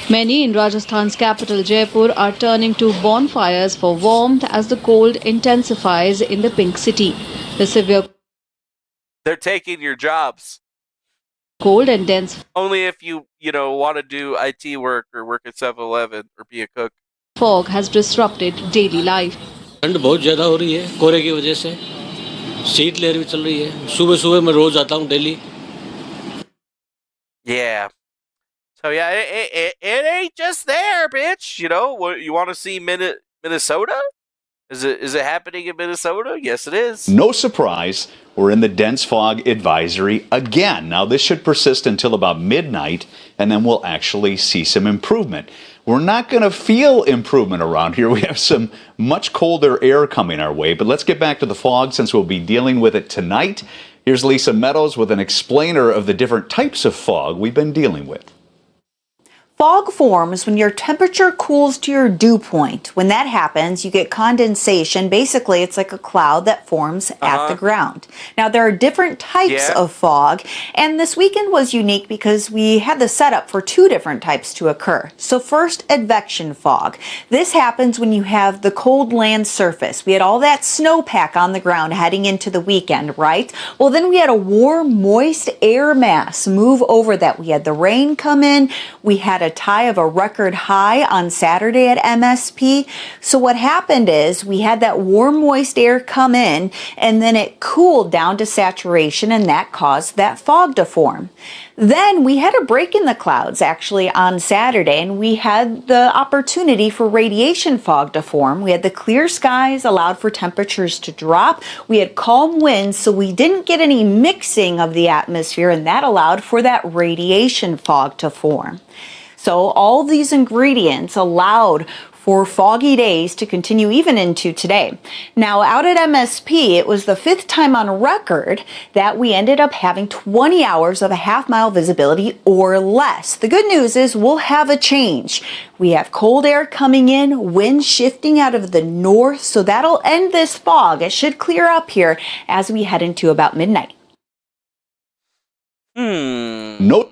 Many in Rajasthan's capital Jaipur are turning to bonfires for warmth as the cold intensifies in the Pink City. The severe They're taking your jobs. Cold and dense. Only if you want to do IT work or work at 7-Eleven or be a cook. Fog has disrupted daily life. ठंड बहुत ज़्यादा हो रही है कोहरे की वजह से शीत लहर भी चल रही है सुबह मैं रोज आता हूँ Delhi. Yeah. So yeah, it ain't just there, bitch. You know, you want to see Minnesota? Is it happening in Minnesota? Yes, it is. No surprise, we're in the dense fog advisory again. Now, this should persist until about midnight, and then we'll actually see some improvement. We're not going to feel improvement around here. We have some much colder air coming our way, but let's get back to the fog since we'll be dealing with it tonight. Here's Lisa Meadows with an explainer of the different types of fog we've been dealing with. Fog forms when your temperature cools to your dew point. When that happens, you get condensation. Basically, it's like a cloud that forms at the ground. Now, there are different types of fog, and this weekend was unique because we had the setup for two different types to occur. So first, advection fog. This happens when you have the cold land surface. We had all that snowpack on the ground heading into the weekend, right? Well, then we had a warm, moist air mass move over that. We had the rain come in. We had a tie of a record high on Saturday at MSP. So what happened is we had that warm, moist air come in, and then it cooled down to saturation, and that caused that fog to form. Then we had a break in the clouds actually on Saturday, and we had the opportunity for radiation fog to form. We had the clear skies, allowed for temperatures to drop. We had calm winds, so we didn't get any mixing of the atmosphere, and that allowed for that radiation fog to form. So all these ingredients allowed for foggy days to continue even into today. Now, out at MSP, it was the 5th time on record that we ended up having 20 hours of a half-mile visibility or less. The good news is we'll have a change. We have cold air coming in, wind shifting out of the north, so that'll end this fog. It should clear up here as we head into about midnight. Nope.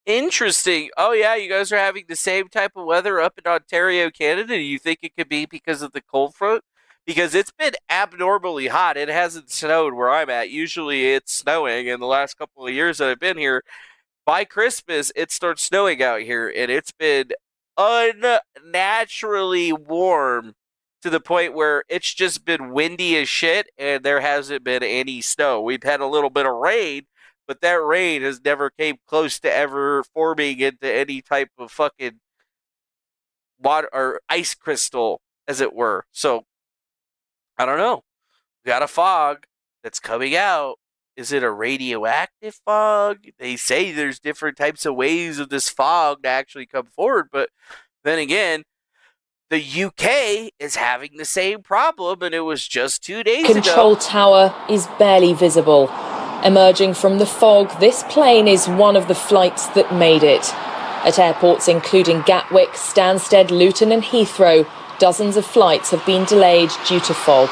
Interesting. Oh, yeah, you guys are having the same type of weather up in Ontario, Canada. Do you think it could be because of the cold front? Because it's been abnormally hot. It hasn't snowed where I'm at. Usually it's snowing. In the last couple of years that I've been here, by Christmas, it starts snowing out here. And it's been unnaturally warm to the point where it's just been windy as shit and there hasn't been any snow. We've had a little bit of rain, but that rain has never came close to ever forming into any type of fucking water or ice crystal, as it were. So, I don't know. We got a fog that's coming out. Is it a radioactive fog? They say there's different types of ways of this fog to actually come forward, but then again, the UK is having the same problem, and it was just 2 days ago. Control tower is barely visible. Emerging from the fog, this plane is one of the flights that made it. At airports including Gatwick, Stansted, Luton and Heathrow, dozens of flights have been delayed due to fog.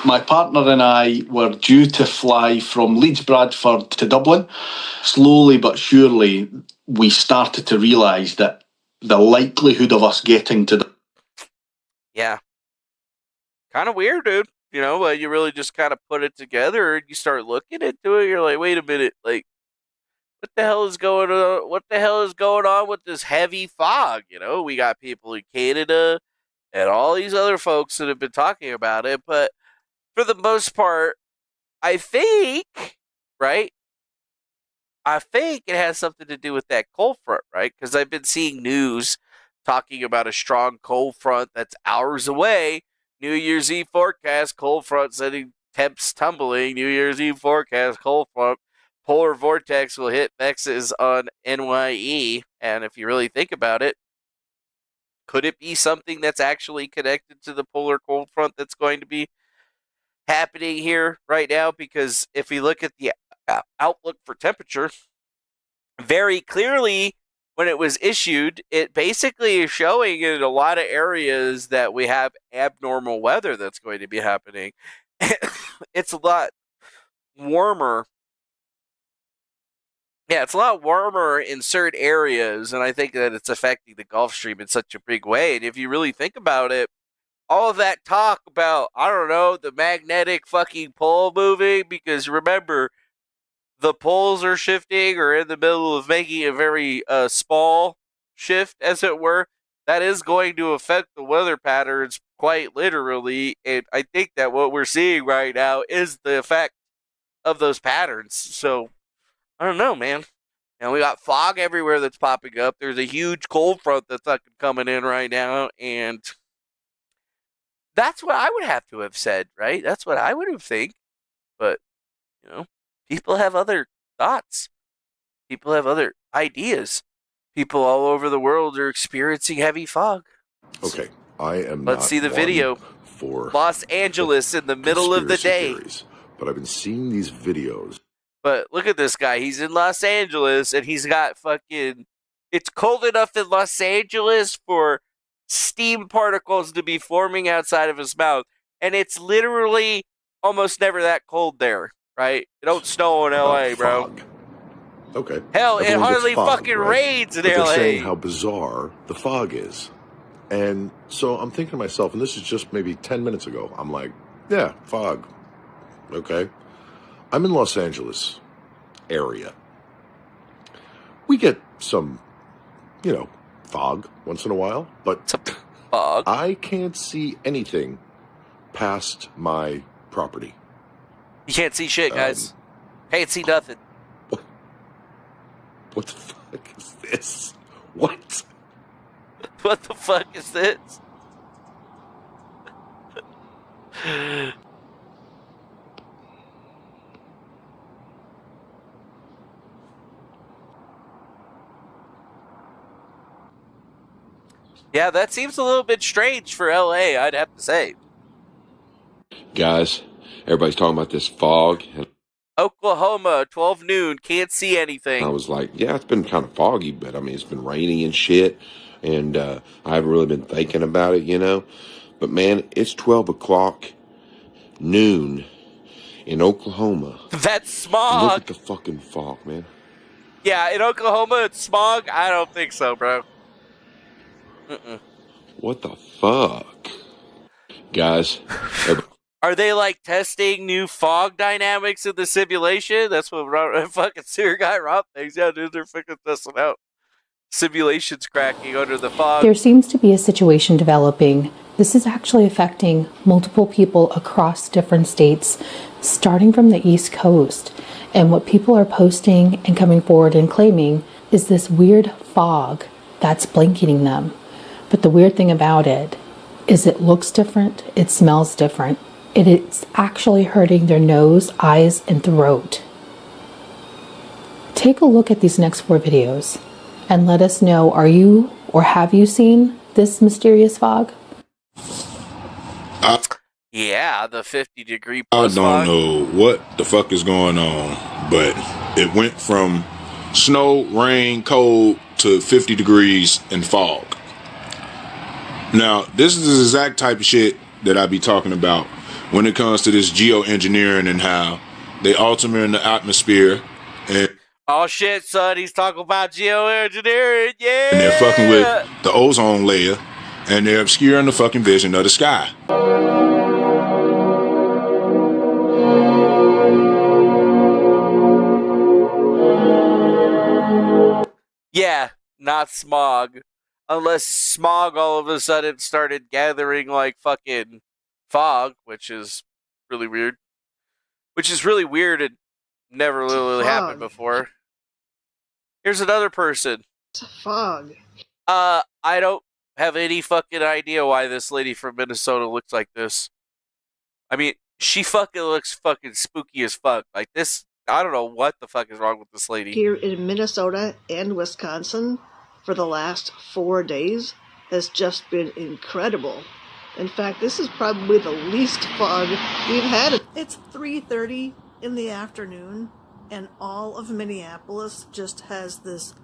My partner and I were due to fly from Leeds Bradford to Dublin. Slowly but surely, we started to realise that the likelihood of us getting to Yeah. Kind of weird, dude. You know, you really just kind of put it together and you start looking into it. You're like, wait a minute, like, what the hell is going on? What the hell is going on with this heavy fog? You know, we got people in Canada and all these other folks that have been talking about it, but for the most part, I think, right? I think it has something to do with that cold front, right? Because I've been seeing news talking about a strong cold front that's hours away. New Year's Eve forecast, cold front sending temps tumbling. New Year's Eve forecast, cold front. Polar vortex will hit Texas on NYE. And if you really think about it, could it be something that's actually connected to the polar cold front that's going to be happening here right now? Because if we look at the outlook for temperature, very clearly when it was issued, it basically is showing in a lot of areas that we have abnormal weather that's going to be happening. It's a lot warmer. Yeah, it's a lot warmer in certain areas, and I think that it's affecting the Gulf Stream in such a big way. And if you really think about it, all of that talk about, I don't know, the magnetic fucking pole moving, because remember, the poles are shifting or in the middle of making a very small shift, as it were. That is going to affect the weather patterns quite literally, and I think that what we're seeing right now is the effect of those patterns. So, I don't know, man. And we got fog everywhere that's popping up. There's a huge cold front that's fucking coming in right now, and that's what I would have to have said, right? That's what I would have think. But, you know, people have other thoughts. People have other ideas. People all over the world are experiencing heavy fog. Okay, I am Let's not see the one video. for Los Angeles in the middle of the conspiracy day. theories, but I've been seeing these videos. But look at this guy. He's in Los Angeles, and he's got fucking... It's cold enough in Los Angeles for steam particles to be forming outside of his mouth. And it's literally almost never that cold there, right? It don't snow in LA, bro. Okay. Hell, it Everyone gets hardly fog, fucking right? rains in But they're LA. saying how bizarre the fog is. And so I'm thinking to myself, and this is just maybe 10 minutes ago, I'm like, yeah, fog. Okay. I'm in Los Angeles area. We get some, fog once in a while, but fog. I can't see anything past my property. You can't see shit, guys. Can't see nothing. What the fuck is this? What? What the fuck is this? Yeah, that seems a little bit strange for LA, I'd have to say. Guys, everybody's talking about this fog. And Oklahoma, 12 noon, can't see anything. I was like, yeah, it's been kind of foggy, but I mean, it's been rainy and shit. And I haven't really been thinking about it, But man, it's 12 o'clock noon in Oklahoma. That's smog. Look at the fucking fog, man. Yeah, in Oklahoma, it's smog? I don't think so, bro. What the fuck? Guys. Are they like testing new fog dynamics in the simulation? That's what fucking sewer guy Rob thinks. Yeah, dude, they're fucking testing out simulations cracking under the fog. There seems to be a situation developing. This is actually affecting multiple people across different states, starting from the East Coast. And what people are posting and coming forward and claiming is this weird fog that's blanketing them. But the weird thing about it is it looks different, it smells different. It's actually hurting their nose, eyes, and throat. Take a look at these next 4 videos and let us know, are you or have you seen this mysterious fog? Yeah, the 50-degree I plus don't fog. know what the fuck is going on, but it went from snow, rain, cold to 50 degrees and fog. Now, this is the exact type of shit that I be talking about when it comes to this geoengineering and how they alter in the atmosphere and oh shit, son, he's talking about geoengineering, yeah. And they're fucking with the ozone layer and they're obscuring the fucking vision of the sky. Yeah, not smog. Unless smog all of a sudden started gathering like fucking fog, which is really weird. Which is really weird and never really happened before. Here's another person. It's a fog. I don't have any fucking idea why this lady from Minnesota looks like this. I mean, she fucking looks fucking spooky as fuck. Like this, I don't know what the fuck is wrong with this lady. Here in Minnesota and Wisconsin for the last 4 days has just been incredible. In fact, this is probably the least fog we've had. It's 3:30 in the afternoon, and all of Minneapolis just has this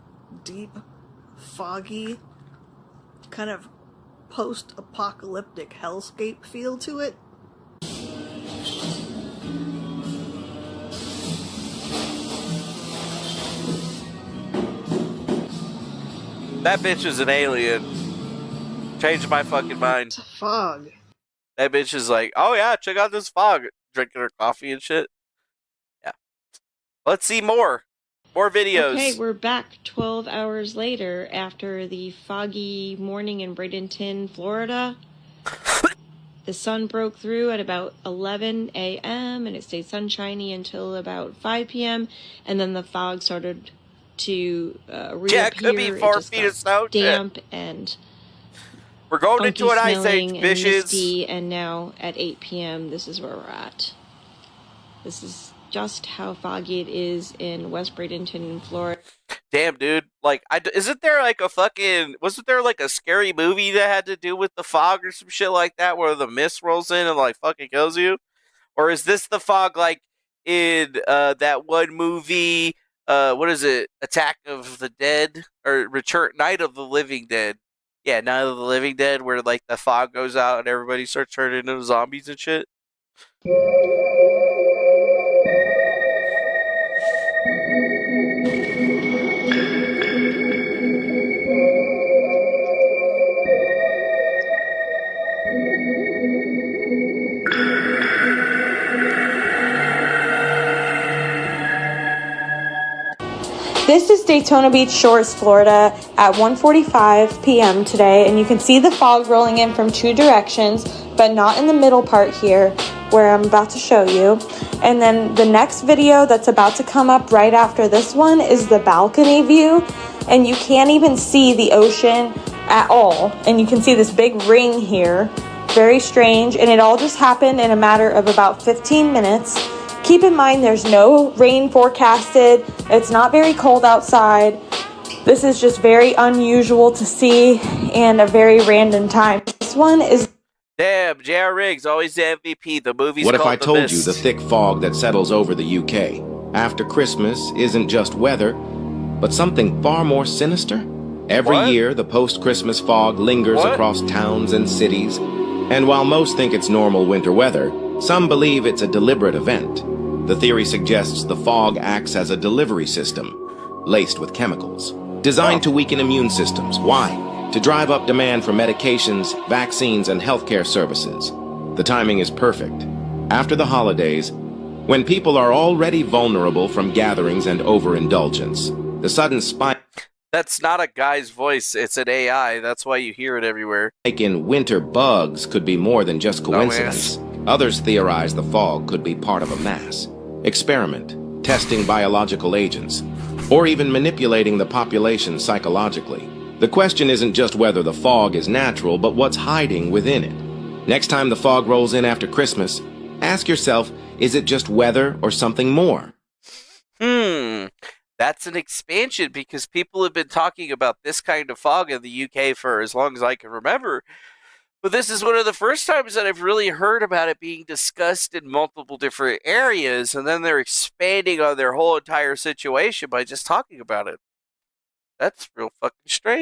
deep, foggy, kind of post-apocalyptic hellscape feel to it. That bitch is an alien. Changed my fucking mind. It's a fog. That bitch is like, oh yeah, check out this fog. Drinking her coffee and shit. Yeah. Let's see more. More videos. Okay, we're back 12 hours later after the foggy morning in Bradenton, Florida. The sun broke through at about 11 a.m. and it stayed sunshiny until about 5 p.m. And then the fog started to reappear. Yeah, it could be 4 feet of snow. Damp and we're going into an ice age, and bitches. misty, and now at 8 p.m. this is where we're at. This is just how foggy it is in West Bradenton, Florida. Damn, dude. Like, wasn't there like a scary movie that had to do with the fog or some shit like that where the mist rolls in and like fucking kills you? Or is this the fog like in that one movie, what is it? Attack of the Dead? Or Night of the Living Dead. Yeah, Night of the Living Dead, where like the fog goes out and everybody starts turning into zombies and shit. This is Daytona Beach Shores, Florida at 1:45 p.m. today, and you can see the fog rolling in from two directions, but not in the middle part here where I'm about to show you. And then the next video that's about to come up right after this one is the balcony view, and you can't even see the ocean at all. And you can see this big ring here, very strange, and it all just happened in a matter of about 15 minutes. Keep in mind there's no rain forecasted. It's not very cold outside. This is just very unusual to see and a very random time. This one is... Damn, J.R. Riggs, always the MVP. The movie's What if called I The told Mist. you the thick fog that settles over the UK after Christmas isn't just weather, but something far more sinister? Every year, the post-Christmas fog lingers across towns and cities, and while most think it's normal winter weather, some believe it's a deliberate event. The theory suggests the fog acts as a delivery system, laced with chemicals, designed to weaken immune systems. Why? To drive up demand for medications, vaccines, and healthcare services. The timing is perfect. After the holidays, when people are already vulnerable from gatherings and overindulgence, the sudden spike That's not a guy's voice. It's an AI. That's why you hear it everywhere. in winter bugs could be more than just coincidence. Others theorize the fog could be part of a mass experiment, testing biological agents, or even manipulating the population psychologically. The question isn't just whether the fog is natural, but what's hiding within it. Next time the fog rolls in after Christmas, ask yourself, is it just weather or something more? That's an expansion because people have been talking about this kind of fog in the UK for as long as I can remember. But this is one of the first times that I've really heard about it being discussed in multiple different areas, and then they're expanding on their whole entire situation by just talking about it. That's real fucking strange.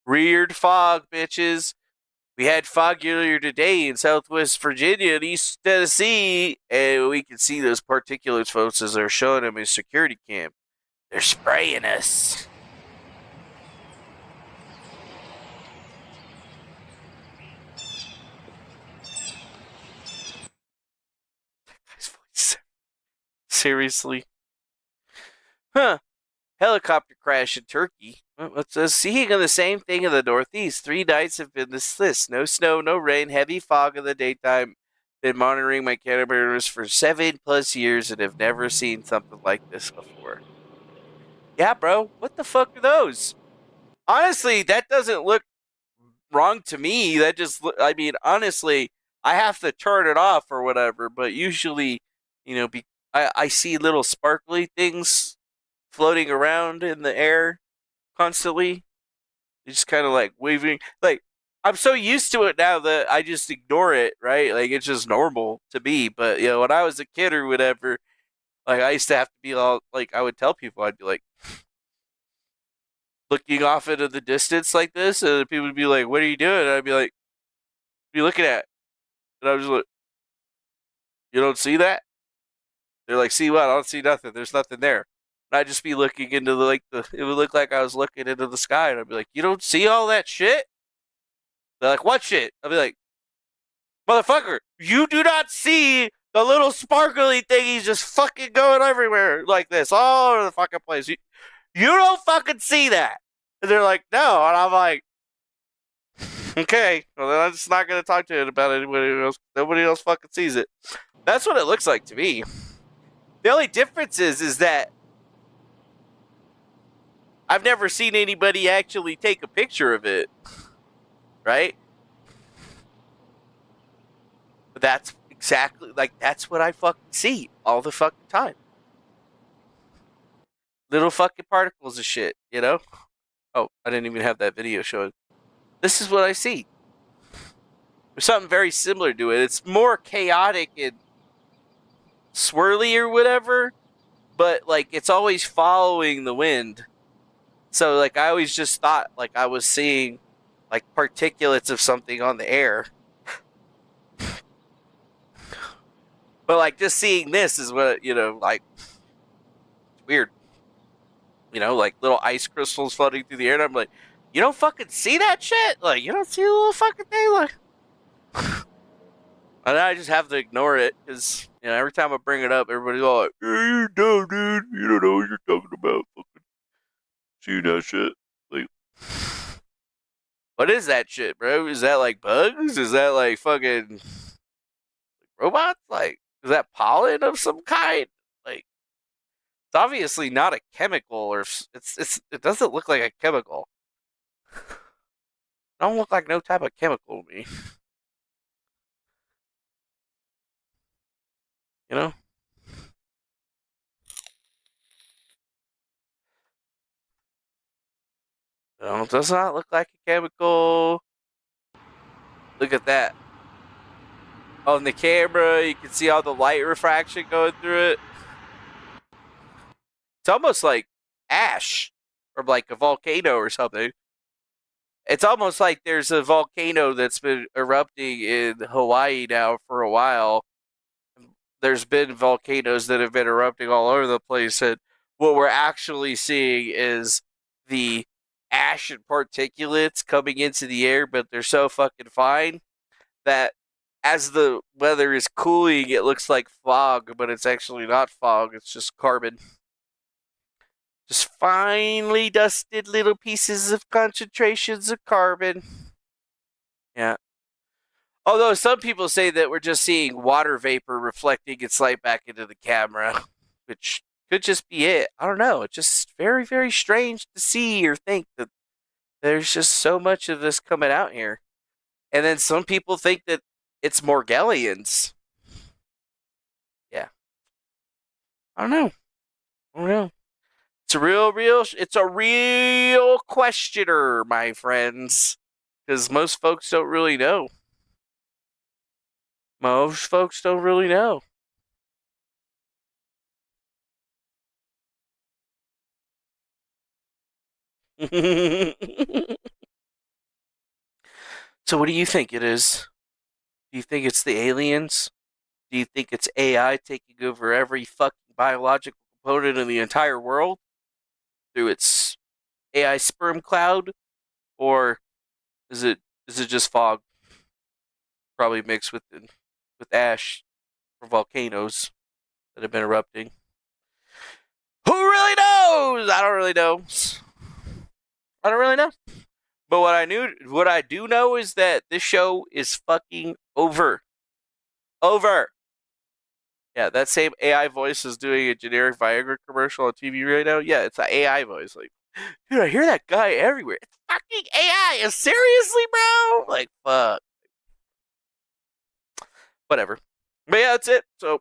Weird fog, bitches. We had fog earlier today in Southwest Virginia and East Tennessee, and we can see those particulates, folks, as they're showing them in security cam. They're spraying us. Seriously? Huh. Helicopter crash in Turkey. Well, seeing the same thing in the Northeast. 3 nights have been this. No snow, no rain, heavy fog in the daytime. Been monitoring my cameras for 7+ years and have never seen something like this before. Yeah, bro. What the fuck are those? Honestly, that doesn't look wrong to me. That just, I mean, honestly, I have to turn it off or whatever. But usually, I see little sparkly things floating around in the air constantly. It's just kind of like waving. Like, I'm so used to it now that I just ignore it, right? Like, it's just normal to me. But, when I was a kid or whatever, like, I used to have to be all, like, I would tell people, I'd be like, looking off into the distance like this, and people would be like, what are you doing? And I'd be like, what are you looking at? And I was just like, you don't see that? They're like, see what? I don't see nothing. There's nothing there. And I'd just be looking into it would look like I was looking into the sky, and I'd be like, you don't see all that shit? They're like, what shit? I'd be like, motherfucker, you do not see the little sparkly thingies just fucking going everywhere like this, all over the fucking place. You don't fucking see that. And they're like, no. And I'm like, okay, well, then I'm just not going to talk to it about anybody else. Nobody else fucking sees it. That's what it looks like to me. The only difference is that I've never seen anybody actually take a picture of it, right? But that's exactly, that's what I fucking see all the fucking time. Little fucking particles of shit, Oh, I didn't even have that video showing. This is what I see. There's something very similar to it. It's more chaotic and swirly or whatever, but, it's always following the wind. So, I always just thought, I was seeing, particulates of something on the air. But, just seeing this is what, it's weird. Little ice crystals floating through the air, and I'm like, you don't fucking see that shit? You don't see the little fucking thing? And I just have to ignore it, because, every time I bring it up, everybody's all like, yeah, you're dumb, dude. You don't know what you're talking about. Fucking see that shit. What is that shit, bro? Is that, bugs? Is that, fucking robots? Is that pollen of some kind? It's obviously not a chemical, or it doesn't look like a chemical. It don't look like no type of chemical to me. No, it does not look like a chemical. Look at that. On the camera, you can see all the light refraction going through it. It's almost like ash from a volcano or something. It's almost like there's a volcano that's been erupting in Hawaii now for a while. There's been volcanoes that have been erupting all over the place, and what we're actually seeing is the ash and particulates coming into the air, but they're so fucking fine that as the weather is cooling, it looks like fog, but it's actually not fog, it's just carbon. Just finely dusted little pieces of concentrations of carbon. Yeah. Although some people say that we're just seeing water vapor reflecting its light back into the camera, which could just be it. I don't know. It's just very, very strange to see or think that there's just so much of this coming out here. And then some people think that it's Morgellians. Yeah. I don't know. It's a real questioner, my friends. Because most folks don't really know. Most folks don't really know. So what do you think it is? Do you think it's the aliens? Do you think it's AI taking over every fucking biological component in the entire world through its AI sperm cloud? Or is it just fog? Probably mixed with ash from volcanoes that have been erupting. Who really knows? I don't really know. I don't really know. But what I do know is that this show is fucking over. Over. Yeah, that same AI voice is doing a generic Viagra commercial on TV right now. Yeah, it's an AI voice. Like, dude, I hear that guy everywhere. It's fucking AI. Seriously, bro? Like, fuck. Whatever. But yeah, that's it. So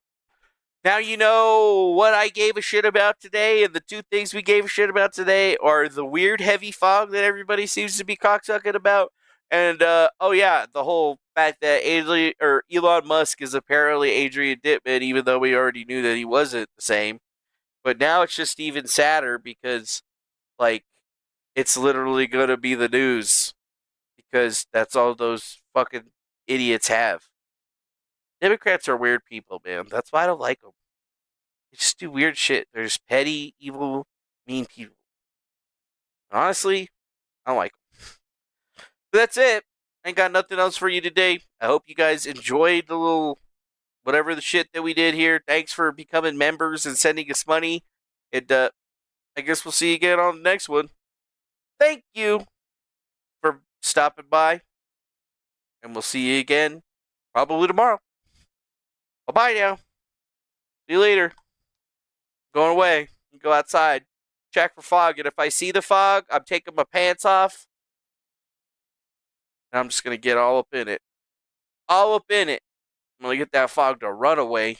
now you know what I gave a shit about today, and the two things we gave a shit about today are the weird heavy fog that everybody seems to be cocksucking about, and oh yeah, the whole fact that Elon Musk is apparently Adrian Dittman, even though we already knew that he wasn't the same. But now it's just even sadder because, like, it's literally gonna be the news because that's all those fucking idiots have. Democrats are weird people, man. That's why I don't like them. They just do weird shit. They're just petty, evil, mean people. Honestly, I don't like them. But that's it. I ain't got nothing else for you today. I hope you guys enjoyed the little whatever the shit that we did here. Thanks for becoming members and sending us money. And I guess we'll see you again on the next one. Thank you for stopping by. And we'll see you again probably tomorrow. Bye-bye now. See you later. Going away. Go outside. Check for fog. And if I see the fog, I'm taking my pants off. And I'm just going to get all up in it. All up in it. I'm going to get that fog to run away.